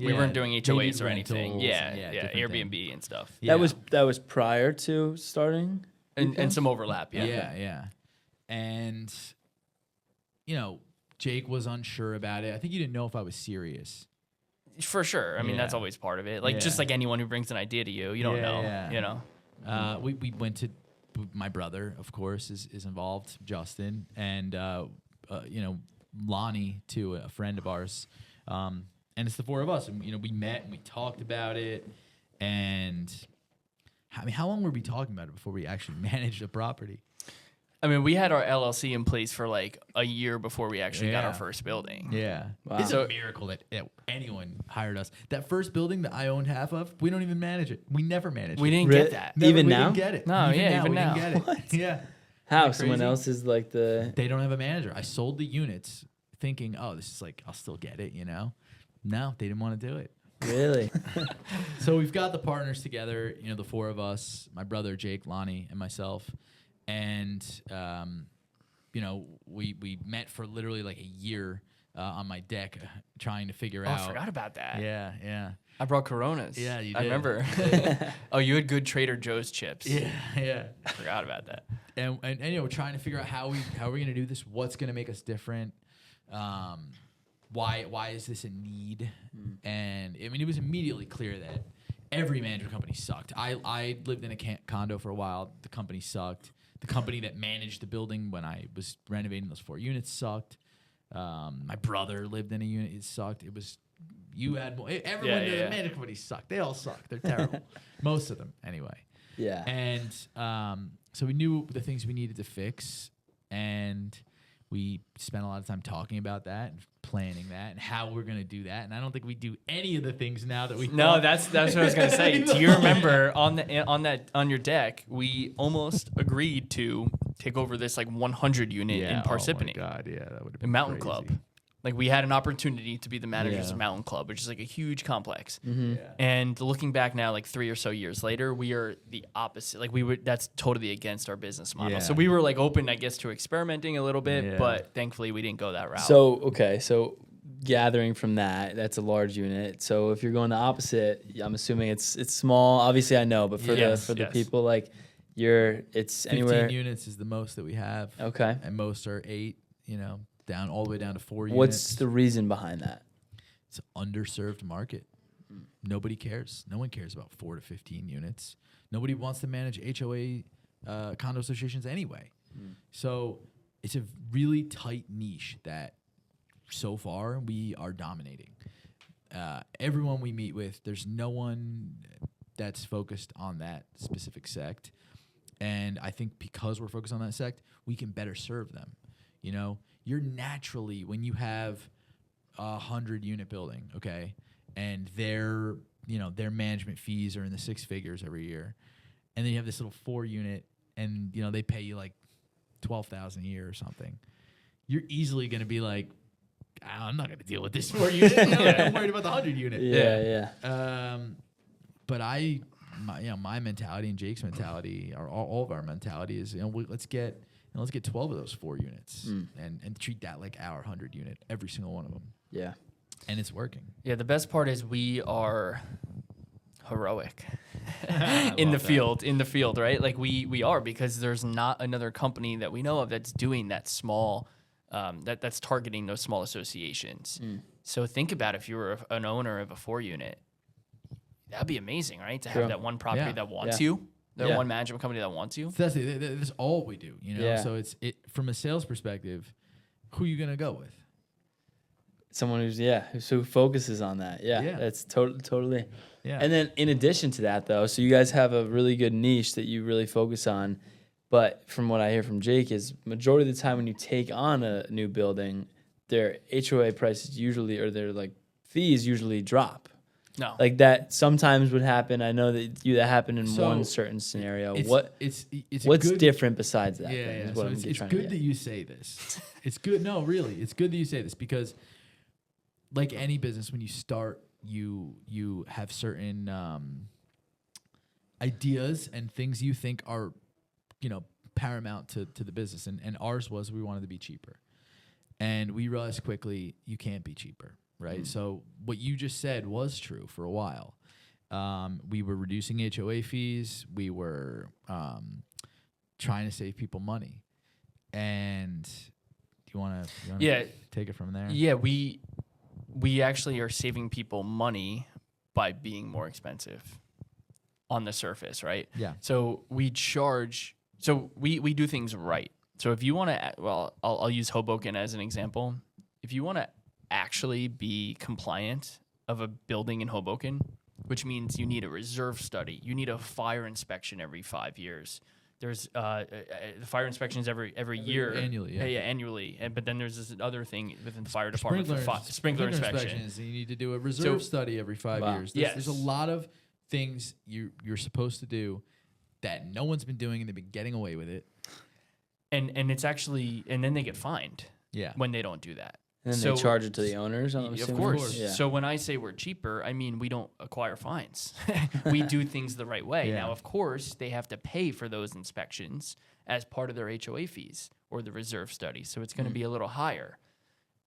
Speaker 2: Yeah,
Speaker 3: weren't doing
Speaker 2: they
Speaker 3: HOAs
Speaker 2: did
Speaker 3: or anything.
Speaker 2: rentals
Speaker 3: Yeah,
Speaker 2: and different
Speaker 3: Airbnb
Speaker 2: things.
Speaker 3: and stuff.
Speaker 2: Yeah.
Speaker 1: That was prior to starting?
Speaker 3: And some overlap, yeah.
Speaker 2: Yeah. And, Jake was unsure about it. I think you didn't know if I was serious.
Speaker 3: For sure. I mean, that's
Speaker 2: Yeah.
Speaker 3: always part of it. Like,
Speaker 2: Yeah.
Speaker 3: just like anyone who brings an idea to you, you don't know,
Speaker 2: Yeah.
Speaker 3: you know?
Speaker 2: We went to my brother, of course, is involved, Justin, and Lonnie too, a friend of ours, and it's the 4 of us. And we met and we talked about it. And I mean, how long were we talking about it before we actually managed a property?
Speaker 3: I mean, we had our LLC in place for like a year before we actually got our
Speaker 2: Yeah.
Speaker 3: first building.
Speaker 2: Yeah,
Speaker 1: Wow.
Speaker 2: it's
Speaker 3: So-
Speaker 2: a miracle that anyone hired us. That first building that I owned half of, we don't even manage it. We never managed
Speaker 3: We
Speaker 2: it.
Speaker 3: didn't
Speaker 1: Re-
Speaker 3: get that.
Speaker 1: Never- Even
Speaker 2: we
Speaker 1: now?
Speaker 2: didn't get it.
Speaker 3: No, even
Speaker 2: we
Speaker 3: now.
Speaker 2: didn't get it. Yeah.
Speaker 1: How?
Speaker 2: Isn't that
Speaker 1: Someone
Speaker 2: crazy?
Speaker 1: else is like the...
Speaker 2: They don't have a manager. I sold the units thinking, oh, this is like, I'll still get it, No, they didn't want to do it.
Speaker 1: Really?
Speaker 2: So we've got the partners together, the 4 of us, my brother, Jake, Lonnie, and myself. And, we met for literally like a year on my deck trying to figure
Speaker 3: Oh,
Speaker 2: out.
Speaker 3: I forgot about that.
Speaker 2: Yeah.
Speaker 3: I brought Coronas.
Speaker 2: Yeah, you
Speaker 3: I
Speaker 2: did.
Speaker 3: remember. Oh, you had good Trader Joe's chips.
Speaker 2: Yeah.
Speaker 3: I forgot about that.
Speaker 2: And trying to figure out how are we gonna do this? What's gonna make us different? Why is this a need? And I mean, it was immediately clear that every management company sucked. I lived in a condo for a while. The company sucked. The company that managed the building when I was renovating those 4 units sucked. My brother lived in a unit. It sucked. It was everyone in the management company sucked. They all suck. They're terrible. Most of them, anyway.
Speaker 1: Yeah.
Speaker 2: And so we knew the things we needed to fix, and we spent a lot of time talking about that and planning that and how we're going to do that. And I don't think we do any of the things now that we
Speaker 3: No,
Speaker 2: thought.
Speaker 3: that's what I was gonna say. Do you remember on your deck, we almost agreed to take over this like 100 unit in Parsippany,
Speaker 2: Oh my God, yeah, that would have
Speaker 3: in
Speaker 2: been
Speaker 3: Mountain
Speaker 2: crazy.
Speaker 3: Club. Like we had an opportunity to be the managers
Speaker 1: Yeah.
Speaker 3: of Mountain Club, which is like a huge complex.
Speaker 2: Yeah.
Speaker 3: And looking back now, like 3 or so years later, we are the opposite. Like that's totally against our business model.
Speaker 2: Yeah.
Speaker 3: So we were like open, I guess, to experimenting a little bit,
Speaker 2: Yeah.
Speaker 3: but thankfully we didn't go that route.
Speaker 1: So gathering from that's a large unit. So if you're going the opposite, I'm assuming it's small. Obviously, I know, but for
Speaker 3: Yes,
Speaker 1: the
Speaker 3: yes.
Speaker 1: people like it's
Speaker 2: 15
Speaker 1: anywhere.
Speaker 2: units is the most that we have.
Speaker 1: Okay.
Speaker 2: And most are 8, down all the way down to 4 units.
Speaker 1: What's the reason behind that?
Speaker 2: It's an underserved market. Nobody cares. No one cares about 4 to 15 units. Nobody wants to manage HOA condo associations anyway. So it's a really tight niche that so far we are dominating. Everyone we meet with, there's no one that's focused on that specific sect. And I think because we're focused on that sect, we can better serve them. You know, you're naturally, when you have a 100-unit building, okay, and their management fees are in the 6 figures every year, and then you have this little 4-unit, and they pay you like $12,000 a year or something. You're easily going to be like, I'm not going to deal with this 4-unit. I'm worried about the 100-unit.
Speaker 1: Yeah.
Speaker 2: But my mentality and Jake's mentality, or all of our mentality is, let's get 12 of those 4 units and treat that like our 100-unit, every single one of them.
Speaker 1: Yeah.
Speaker 2: And it's working.
Speaker 3: Yeah, the best part is we are heroic in the field, right? Like we are, because there's not another company that we know of that's doing that small, that's targeting those small associations. So think about if you were an owner of a 4-unit, that'd be amazing, right? To have that one property that wants you, one management company that wants you.
Speaker 2: So that's all we do,
Speaker 1: Yeah.
Speaker 2: So it's from a sales perspective, who are you gonna go with?
Speaker 1: Someone who focuses on that. Yeah. That's totally.
Speaker 2: Yeah.
Speaker 1: And then in addition to that, though, so you guys have a really good niche that you really focus on. But from what I hear from Jake is majority of the time when you take on a new building, their HOA prices usually, or their like fees usually drop.
Speaker 3: No.
Speaker 1: Like that sometimes would happen. I know that happened in one certain scenario. What's different besides that?
Speaker 2: Yeah. So it's good that you say this. It's good. No, really, it's good that you say this, because like any business, when you start, you have certain ideas and things you think are, paramount to the business. And ours was, we wanted to be cheaper. And we realized quickly you can't be cheaper, right? So what you just said was true for a while. We were reducing HOA fees. We were trying to save people money. And do you want to take it from there?
Speaker 3: Yeah, we actually are saving people money by being more expensive on the surface, right?
Speaker 2: Yeah.
Speaker 3: So we do things right. So if you want to, I'll use Hoboken as an example. If you want to actually be compliant of a building in Hoboken, which means you need a reserve study, you need a fire inspection every 5 years. There's the fire inspections every year.
Speaker 2: Annually,
Speaker 3: yeah, annually. But then there's this other thing within the fire department for sprinkler inspections.
Speaker 2: You need to do a reserve study every 5 years. There's a lot of things you're supposed to do that no one's been doing, and they've been getting away with it.
Speaker 3: And it's actually, and then they get fined when they don't do that.
Speaker 1: And then they charge it to the owners, I'm assuming?
Speaker 3: Of course.
Speaker 1: Yeah.
Speaker 3: So when I say we're cheaper, I mean we don't acquire fines. We do things the right way. Now, of course, they have to pay for those inspections as part of their HOA fees or the reserve study. So it's going to be a little higher.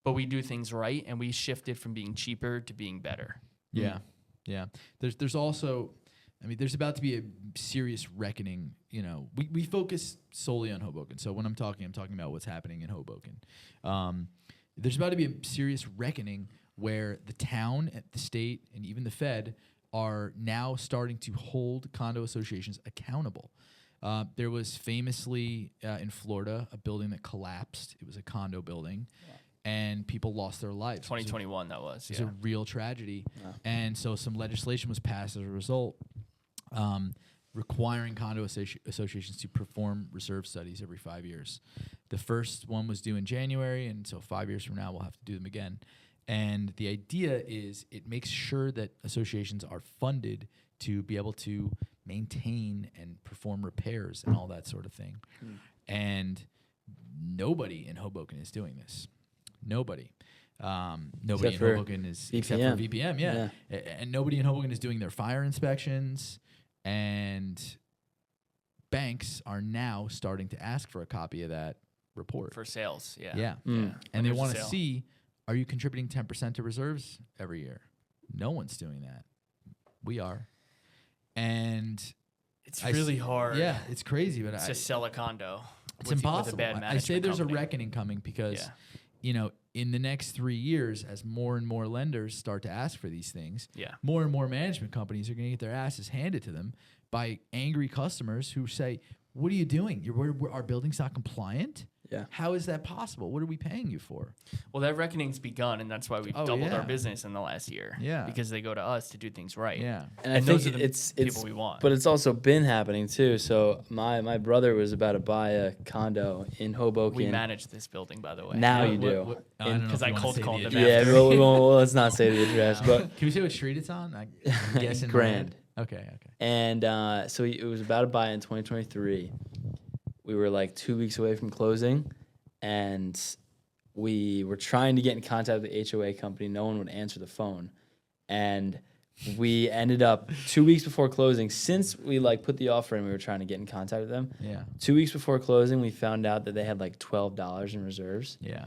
Speaker 3: But we do things right, and we shifted from being cheaper to being better.
Speaker 2: Yeah. Yeah. There's also, there's about to be a serious reckoning. We focus solely on Hoboken. So when I'm talking about what's happening in Hoboken. There's about to be a serious reckoning where the town, the state, and even the Fed are now starting to hold condo associations accountable. There was famously in Florida a building that collapsed. It was a condo building, and people lost their lives.
Speaker 3: 2021, that was.
Speaker 2: It was a real tragedy. And so some legislation was passed as a result, requiring condo associations to perform reserve studies every 5 years. The first one was due in January, and so 5 years from now we'll have to do them again. And the idea is it makes sure that associations are funded to be able to maintain and perform repairs and all that sort of thing. And nobody in Hoboken is doing this. Nobody. Nobody in Hoboken is, except for VPM, and nobody in Hoboken is doing their fire inspections. And banks are now starting to ask for a copy of that report.
Speaker 3: For sales,
Speaker 2: And they want to see, are you contributing 10% to reserves every year? No one's doing that. We are. And
Speaker 3: it's really hard.
Speaker 2: Yeah, it's crazy. But
Speaker 3: to sell a condo.
Speaker 2: It's impossible.
Speaker 3: With a bad
Speaker 2: I say there's
Speaker 3: company.
Speaker 2: a reckoning coming because in the next 3 years, as more and more lenders start to ask for these things,
Speaker 3: Yeah.
Speaker 2: more and more management companies are going to get their asses handed to them by angry customers who say, "What are you doing? Our building's not compliant.
Speaker 1: Yeah.
Speaker 2: How is that possible? What are we paying you for?"
Speaker 3: Well, that reckoning's begun, and that's why we've doubled
Speaker 2: yeah.
Speaker 3: our business in the last year.
Speaker 2: Yeah.
Speaker 3: Because they go to us to do things right.
Speaker 2: Yeah.
Speaker 1: And I
Speaker 3: And
Speaker 1: think
Speaker 3: those are the
Speaker 1: it's
Speaker 3: people we want.
Speaker 1: But it's also been happening too. So my brother was about to buy a condo in Hoboken.
Speaker 3: We manage this building, by the way.
Speaker 1: Now you do.
Speaker 2: I don't know
Speaker 3: 'cause
Speaker 2: if
Speaker 3: I
Speaker 2: you wanna
Speaker 3: cold
Speaker 2: say
Speaker 3: called
Speaker 2: the
Speaker 3: them
Speaker 2: address.
Speaker 1: Yeah, well, let's not say the address, but
Speaker 2: Can we say what street it's on? I'm guessing.
Speaker 1: Grand.
Speaker 2: Okay.
Speaker 1: and so it was about to buy in 2023. We were like 2 weeks away from closing, and we were trying to get in contact with the HOA company. No one would answer the phone, and we ended up 2 weeks before closing. Since we like put the offer in, we were trying to get in contact with them.
Speaker 2: Yeah.
Speaker 1: 2 weeks before closing, we found out that they had like $12 in reserves,
Speaker 2: Yeah.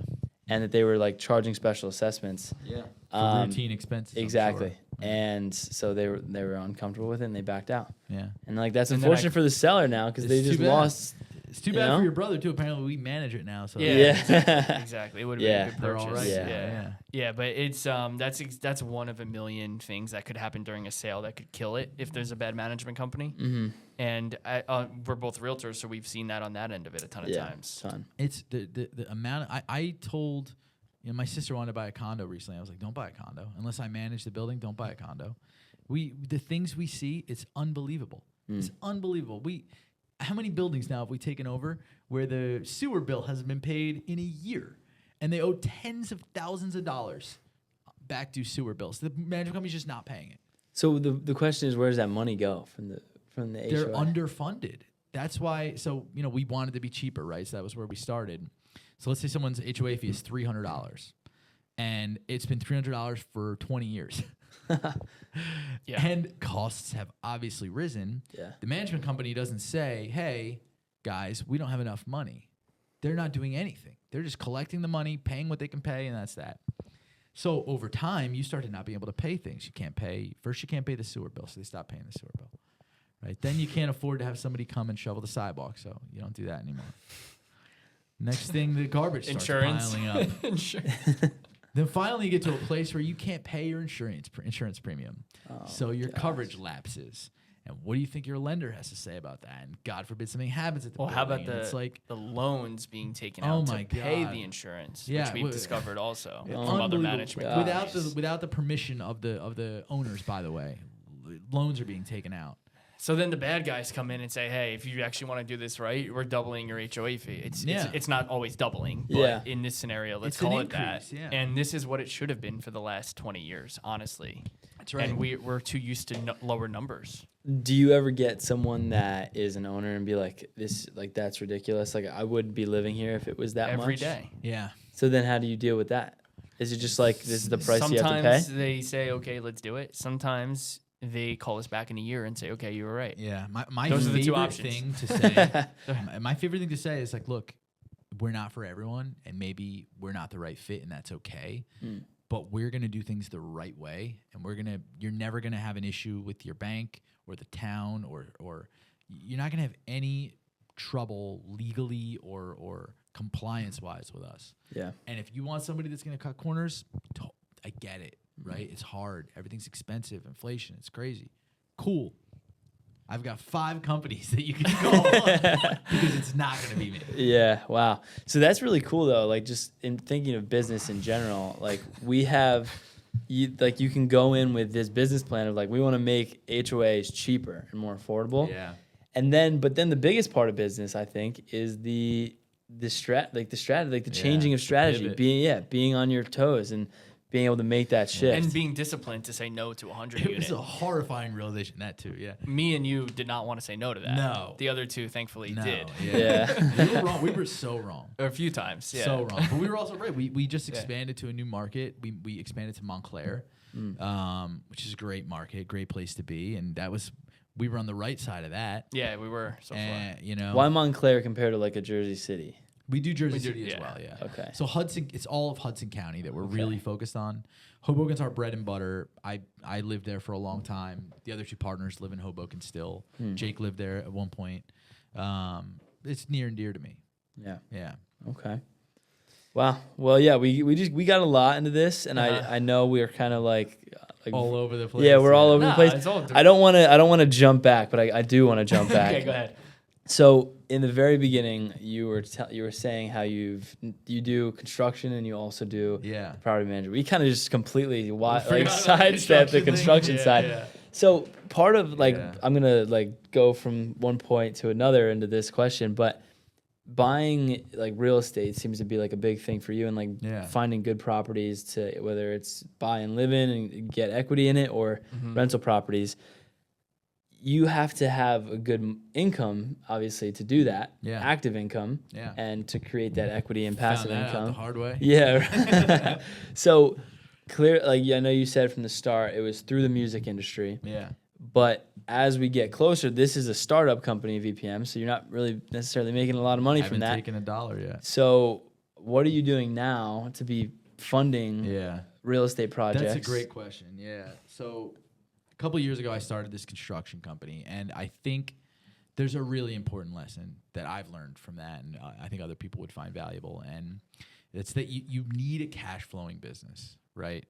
Speaker 1: and that they were like charging special assessments.
Speaker 2: Yeah. For routine expenses. I'm
Speaker 1: Exactly.
Speaker 2: sure.
Speaker 1: And so they were uncomfortable with it, and they backed out.
Speaker 2: Yeah.
Speaker 1: And like that's
Speaker 3: And then
Speaker 1: unfortunate for the seller now, because
Speaker 2: It's
Speaker 1: they
Speaker 2: too
Speaker 1: just
Speaker 2: bad.
Speaker 1: lost.
Speaker 2: It's too
Speaker 1: You
Speaker 2: bad
Speaker 1: know?
Speaker 2: for your brother too. Apparently, we manage it now. So
Speaker 3: Yeah,
Speaker 1: Yeah.
Speaker 3: exactly. It would have
Speaker 1: Yeah.
Speaker 3: been a good
Speaker 2: they're
Speaker 3: purchase.
Speaker 2: all right.
Speaker 1: Yeah.
Speaker 3: Yeah, but it's that's one of a million things that could happen during a sale that could kill it if there's a bad management company.
Speaker 1: Mm-hmm.
Speaker 3: And we're both realtors, so we've seen that on that end of it a ton of times.
Speaker 1: Ton.
Speaker 2: It's the amount. I told, my sister wanted to buy a condo recently. I was like, don't buy a condo unless I manage the building. Don't buy a condo. The things we see, it's unbelievable. It's unbelievable. How many buildings now have we taken over where the sewer bill hasn't been paid in a year, and they owe tens of thousands of dollars back due sewer bills? The management company's just not paying it.
Speaker 1: So the question is, where does that money go from the
Speaker 2: They're
Speaker 1: HOA?
Speaker 2: underfunded. That's why. So we wanted to be cheaper, right? So that was where we started. So let's say someone's HOA fee is $300, and it's been $300 for 20 years.
Speaker 3: Yeah.
Speaker 2: And costs have obviously risen.
Speaker 1: Yeah.
Speaker 2: The management company doesn't say, "Hey, guys, we don't have enough money." They're not doing anything. They're just collecting the money, paying what they can pay, and that's that. So over time, you start to not be able to pay things. You can't pay the sewer bill, so they stop paying the sewer bill. Right? Then you can't afford to have somebody come and shovel the sidewalk, so you don't do that anymore. Next thing, the garbage starts piling up.
Speaker 3: Insurance.
Speaker 2: Then finally, you get to a place where you can't pay your insurance premium, so your coverage lapses. And what do you think your lender has to say about that? And God forbid something happens at the
Speaker 3: Well,
Speaker 2: building.
Speaker 3: how about
Speaker 2: and it's like
Speaker 3: the loans being taken
Speaker 2: Oh
Speaker 3: out
Speaker 2: my
Speaker 3: to pay
Speaker 2: God.
Speaker 3: the insurance,
Speaker 2: Yeah,
Speaker 3: which we've discovered also from other
Speaker 2: unbelievable.
Speaker 3: management
Speaker 1: God.
Speaker 2: without the permission of the owners. By the way, loans are being taken out.
Speaker 3: So then the bad guys come in and say, "Hey, if you actually want to do this right, we're doubling your HOA fee." It's not always doubling, but
Speaker 1: Yeah.
Speaker 3: in this scenario, let's
Speaker 2: It's an
Speaker 3: call it that.
Speaker 2: increase, yeah.
Speaker 3: And this is what it should have been for the last 20 years, honestly.
Speaker 2: That's right.
Speaker 3: And we're too used to lower numbers.
Speaker 1: Do you ever get someone that is an owner and be like, that's ridiculous? Like, I wouldn't be living here if it was that
Speaker 3: Every
Speaker 1: much.
Speaker 3: day.
Speaker 2: Yeah.
Speaker 1: So then how do you deal with that? Is it just like, this is the price you have to pay?
Speaker 3: Sometimes they say, "Okay, let's do it." Sometimes they call us back in a year and say, "Okay, you were right."
Speaker 2: Yeah. My
Speaker 3: Those are the two
Speaker 2: favorite
Speaker 3: options.
Speaker 2: thing to say. My favorite thing to say is like, look, we're not for everyone, and maybe we're not the right fit, and that's okay. But we're gonna do things the right way, and you're never gonna have an issue with your bank or the town, or you're not gonna have any trouble legally or compliance wise with us.
Speaker 1: Yeah.
Speaker 2: And if you want somebody that's gonna cut corners, I get it, right? It's hard. Everything's expensive. Inflation. It's crazy. Cool. I've got 5 companies that you can call because it's not going to be me.
Speaker 1: Yeah, wow. So that's really cool though. Like, just in thinking of business in general, like we have, you can go in with this business plan of like, we want to make HOAs cheaper and more affordable.
Speaker 2: Yeah.
Speaker 1: And then, but then the biggest part of business, I think, is the changing of strategy,
Speaker 2: pivot.
Speaker 1: being on your toes and being able to make that shift.
Speaker 3: And being disciplined to say no to 100
Speaker 2: It
Speaker 3: units.
Speaker 2: was a horrifying realization, that too, yeah.
Speaker 3: Me and you did not want to say no to that.
Speaker 2: No.
Speaker 3: The other two, thankfully,
Speaker 2: No,
Speaker 3: did.
Speaker 1: Yeah.
Speaker 2: We were wrong. We were so wrong.
Speaker 3: A few times, yeah.
Speaker 2: So wrong. But we were also right. We just expanded to a new market. We expanded to Montclair, which is a great market, great place to be. And we were on the right side of that.
Speaker 3: Yeah, we were so far.
Speaker 2: And,
Speaker 1: Why Montclair compared to like a Jersey City?
Speaker 2: We do Jersey
Speaker 3: We do,
Speaker 2: City as
Speaker 3: yeah.
Speaker 2: well, yeah.
Speaker 1: Okay.
Speaker 2: So Hudson, it's all of Hudson County that we're really focused on. Hoboken's our bread and butter. I lived there for a long time. The other 2 partners live in Hoboken still. Jake lived there at one point. It's near and dear to me.
Speaker 1: Yeah.
Speaker 2: Yeah.
Speaker 1: Okay. Wow. Well, yeah, we got a lot into this, and I know we're kind of like
Speaker 2: all over the place.
Speaker 1: Yeah, we're all over the place.
Speaker 3: It's all
Speaker 1: I don't want to jump back, but I do want to jump back.
Speaker 3: Okay, go ahead.
Speaker 1: So in the very beginning, you were saying how you do construction and you also do property management. We kind of just completely sidestepped the construction side. Yeah. So part of I'm gonna go from one point to another into this question, but buying real estate seems to be a big thing for you, and finding good properties to whether it's buy and live in and get equity in it or rental properties. You have to have a good income, obviously, to do that. Yeah. Active income. Yeah. And to create that equity and passive income.
Speaker 2: Out the hard way.
Speaker 1: Yeah. So clear, I know you said from the start it was through the music industry.
Speaker 2: Yeah.
Speaker 1: But as we get closer, this is a startup company, VPM, so you're not really necessarily making a lot of money from that.
Speaker 2: I haven't taken $1 yet.
Speaker 1: So what are you doing now to be funding real estate projects?
Speaker 2: That's a great question. Yeah. So a couple of years ago, I started this construction company, and I think there's a really important lesson that I've learned from that, and I think other people would find valuable, and it's that you need a cash-flowing business, right?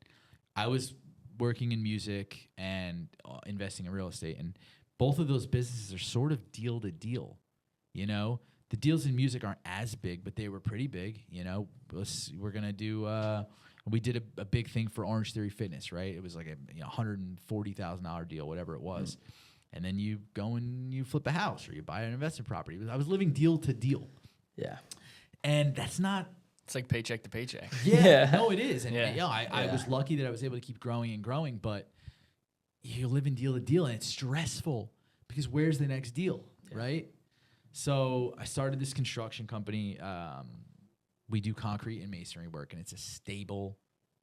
Speaker 2: I was working in music and investing in real estate, and both of those businesses are sort of deal to deal. The deals in music aren't as big, but they were pretty big. We're gonna do. We did a big thing for Orange Theory Fitness, right? It was like a $140,000 deal, whatever it was, and then you go and you flip a house or you buy an investment property. I was living deal to deal.
Speaker 1: Yeah,
Speaker 2: and that's not.
Speaker 3: It's like paycheck to paycheck.
Speaker 2: Yeah, no, it is. And I was lucky that I was able to keep growing and growing, but you live in deal to deal, and it's stressful because where's the next deal, right? So I started this construction company. We do concrete and masonry work, and it's a stable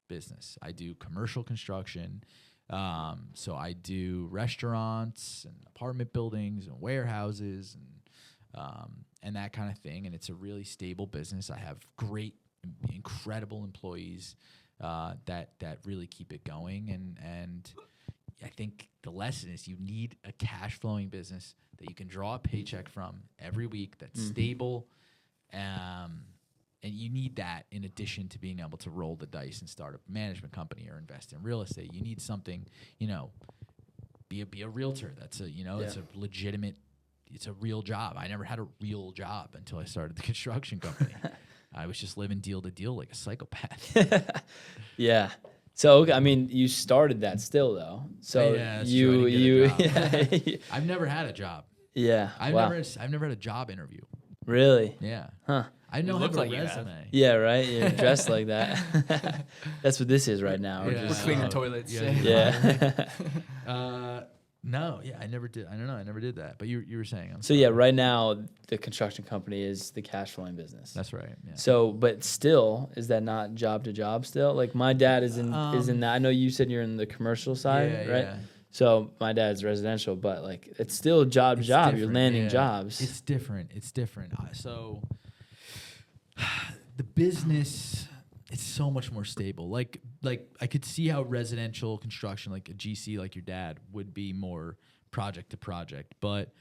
Speaker 2: business. I do commercial construction. So I do restaurants and apartment buildings and warehouses and that kind of thing. And it's a really stable business. I have great, incredible employees that really keep it going. And I think the lesson is you need a cash flowing business that you can draw a paycheck from every week that's stable. And you need that in addition to being able to roll the dice and start a management company or invest in real estate. You need something, be a realtor. That's it's a legitimate, it's a real job. I never had a real job until I started the construction company. I was just living deal to deal like a psychopath.
Speaker 1: Yeah. So you started that still though. So
Speaker 2: I've never had a job.
Speaker 1: Yeah.
Speaker 2: I've never had a job interview.
Speaker 1: Really?
Speaker 2: Yeah.
Speaker 1: Huh.
Speaker 2: I know how to resume.
Speaker 1: Yeah, right. You're dressed like that. That's what this is right now.
Speaker 3: We're cleaning toilets.
Speaker 1: Yeah.
Speaker 2: No, I never did. I don't know. I never did that. But you were saying.
Speaker 1: Right now the construction company is the cash flowing business.
Speaker 2: That's right. Yeah.
Speaker 1: So, but still, is that not job to job still? Like my dad is in that. I know you said you're in the commercial side, right? Yeah. So my dad's residential, but it's still job to job. You're landing jobs.
Speaker 2: It's different. So the business, it's so much more stable. Like I could see how residential construction, like a GC like your dad, would be more project to project. But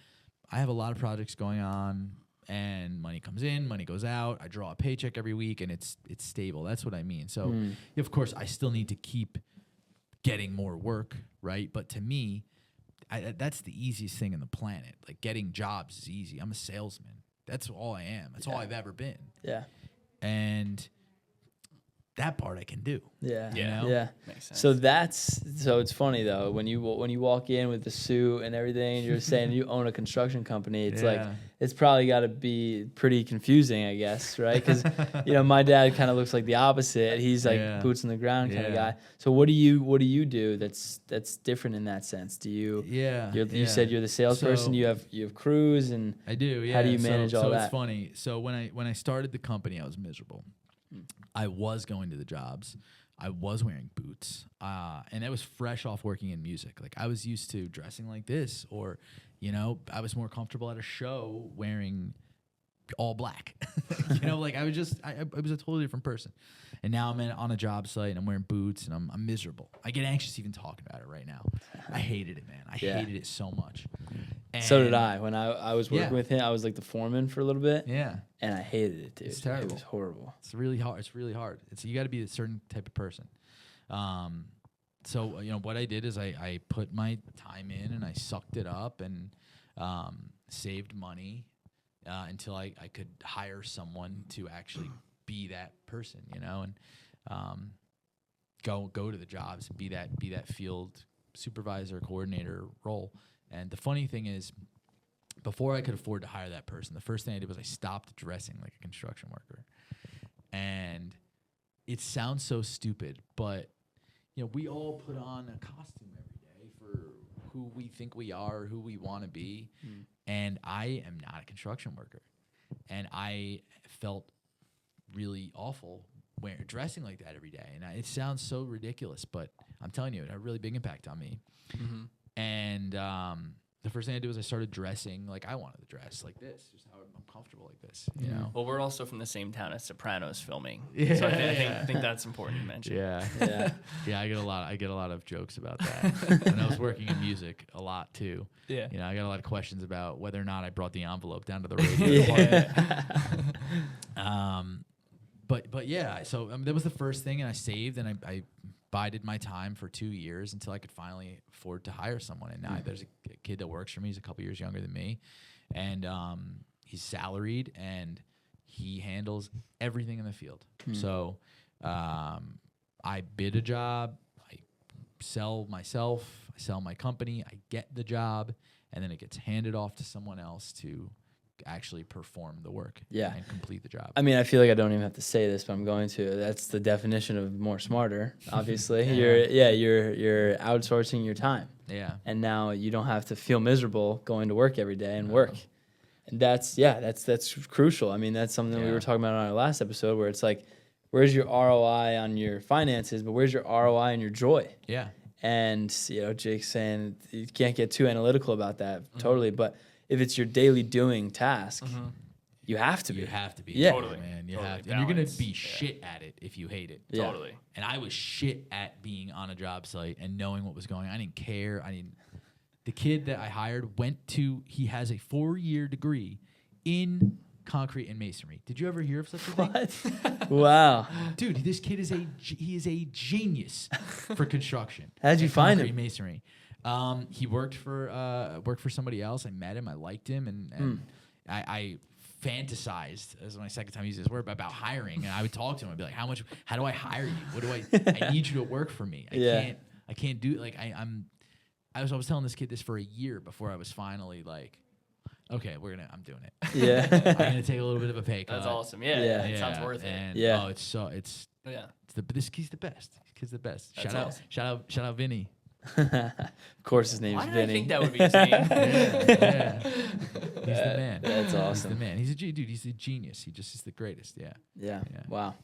Speaker 2: I have a lot of projects going on, and money comes in, money goes out. I draw a paycheck every week, and it's stable. That's what I mean. So of course I still need to keep getting more work, right? But to me, that's the easiest thing on the planet. Like getting jobs is easy. I'm a salesman. That's all I am. That's all I've ever been.
Speaker 1: Yeah.
Speaker 2: And that part I can do.
Speaker 1: Yeah.
Speaker 3: Yeah. Makes sense.
Speaker 1: So it's funny though when you walk in with the suit and everything, and you're saying you own a construction company. It's it's probably got to be pretty confusing, I guess, right? Because my dad kind of looks like the opposite. He's like boots on the ground kind of guy. So what do you do that's different in that sense? Do you? You said you're the salesperson. So, you have crews and
Speaker 2: I do. Yeah.
Speaker 1: How do you manage all that?
Speaker 2: So it's funny. So when I started the company, I was miserable. I was going to the jobs. I was wearing boots. And I was fresh off working in music. Like I was used to dressing like this, or, I was more comfortable at a show wearing all black. I was a totally different person. And now I'm on a job site and I'm wearing boots and I'm miserable. I get anxious even talking about it right now. I hated it, man. I hated it so much.
Speaker 1: So did I. When I was working
Speaker 2: Yeah.
Speaker 1: with him, I was like the foreman for a little bit.
Speaker 2: Yeah.
Speaker 1: And I hated it, dude.
Speaker 2: It's terrible.
Speaker 1: It was horrible.
Speaker 2: It's really hard. It's really hard. You got to be a certain type of person. So what I did is I put my time in and I sucked it up and saved money until I could hire someone to actually be that person, and go to the jobs and be that field supervisor, coordinator role. And the funny thing is, before I could afford to hire that person, the first thing I did was I stopped dressing like a construction worker. And it sounds so stupid, but we all put on a costume every day for who we think we are, who we want to be. And I am not a construction worker. And I felt really awful dressing like that every day. And it sounds so ridiculous, but I'm telling you, it had a really big impact on me. And the first thing I did was I started dressing like I wanted to dress, like this, just how I'm comfortable like this,
Speaker 3: Well, we're also from the same town as Sopranos filming,
Speaker 2: Yeah.
Speaker 3: so I think that's important to mention.
Speaker 2: Yeah. Yeah, I get a lot of jokes about that. When I was working in music a lot too.
Speaker 3: Yeah.
Speaker 2: I got a lot of questions about whether or not I brought the envelope down to the radio department. But yeah, so that was the first thing, and I saved, and I bided my time for 2 years until I could finally afford to hire someone. And now there's a kid that works for me. He's a couple years younger than me, and he's salaried, and he handles everything in the field. So I bid a job, I sell myself, I sell my company, I get the job, and then it gets handed off to someone else to actually perform the work and complete the job.
Speaker 1: I mean, I feel like I don't even have to say this, but I'm going to. That's the definition of more smarter, obviously. You're outsourcing your time.
Speaker 2: Yeah.
Speaker 1: And now you don't have to feel miserable going to work every day and work. And that's crucial. I mean, that's something we were talking about on our last episode, where it's like, where's your ROI on your finances, but where's your ROI on your joy?
Speaker 2: Yeah.
Speaker 1: And, Jake's saying you can't get too analytical about that, totally, but if it's your daily doing task, you have to be.
Speaker 2: You have to be.
Speaker 1: Yeah.
Speaker 3: Totally.
Speaker 2: Man, you
Speaker 3: Totally.
Speaker 2: have to. And you're going
Speaker 3: Balance.
Speaker 2: to be shit at it if you hate it.
Speaker 1: Yeah.
Speaker 3: Totally.
Speaker 2: And I was shit at being on a job site and knowing what was going on. I didn't care. The kid that I hired he has a 4-year degree in concrete and masonry. Did you ever hear of such a thing?
Speaker 1: What? Wow.
Speaker 2: Dude, this kid is a genius for construction.
Speaker 1: How'd you find
Speaker 2: concrete
Speaker 1: him?
Speaker 2: Masonry. He worked for somebody else. I met him. I liked him, and I fantasized, as my second time using this word, about hiring. And I would talk to him. I'd be like, how do I hire you? What do I need you to work for me. I can't do it. Like I was telling this kid this for a year before I was finally like, okay, I'm doing it.
Speaker 1: Yeah.
Speaker 2: I'm gonna take a little bit of a pay cut.
Speaker 3: That's awesome. Yeah.
Speaker 1: Yeah.
Speaker 3: It sounds worth it.
Speaker 2: And
Speaker 1: Yeah.
Speaker 2: this kid's the best. Kid's the best.
Speaker 3: That's awesome.
Speaker 2: Shout out Vinny.
Speaker 1: Of course, his name's
Speaker 3: Why did
Speaker 1: Vinny.
Speaker 3: I think that would be his name?
Speaker 2: Yeah. He's the man.
Speaker 1: That's awesome.
Speaker 2: He's the man. He's a genius. He's the greatest. Yeah.
Speaker 1: Yeah.
Speaker 2: Yeah.
Speaker 1: Wow.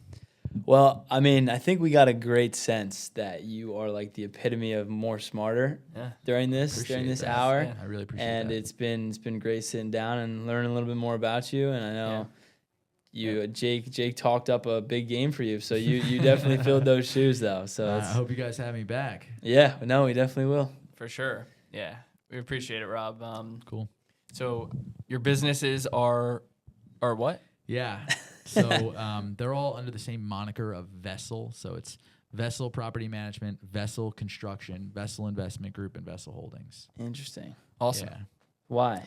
Speaker 1: Well, I mean, I think we got a great sense that you are like the epitome of more smarter during this
Speaker 2: Appreciate that.
Speaker 1: hour.
Speaker 2: Yeah, I really appreciate
Speaker 1: And
Speaker 2: that.
Speaker 1: it's been great sitting down and learning a little bit more about you. And I know Jake talked up a big game for you, so you definitely filled those shoes though. So
Speaker 2: I hope you guys have me back.
Speaker 1: yeah, no, we definitely will.
Speaker 3: For sure. Yeah. We appreciate it, Rob.
Speaker 2: Cool.
Speaker 3: So your businesses are what?
Speaker 2: Yeah. So they're all under the same moniker of Vessel. So it's Vessel Property Management, Vessel Construction, Vessel Investment Group, and Vessel Holdings.
Speaker 1: Interesting.
Speaker 3: Awesome.
Speaker 2: Yeah.
Speaker 1: Why?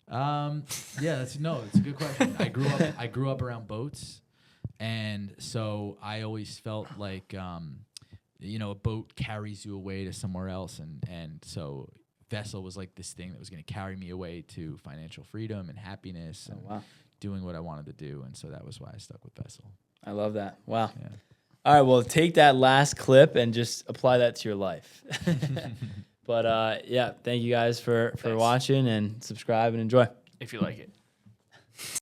Speaker 2: It's a good question. I grew up around boats, and so I always felt like a boat carries you away to somewhere else, and so Vessel was like this thing that was going to carry me away to financial freedom and happiness and doing what I wanted to do, and so that was why I stuck with Vessel.
Speaker 1: I love that. Wow.
Speaker 2: Yeah.
Speaker 1: All right, well, take that last clip and just apply that to your life. But thank you guys for watching, and subscribe and enjoy.
Speaker 3: If you like it.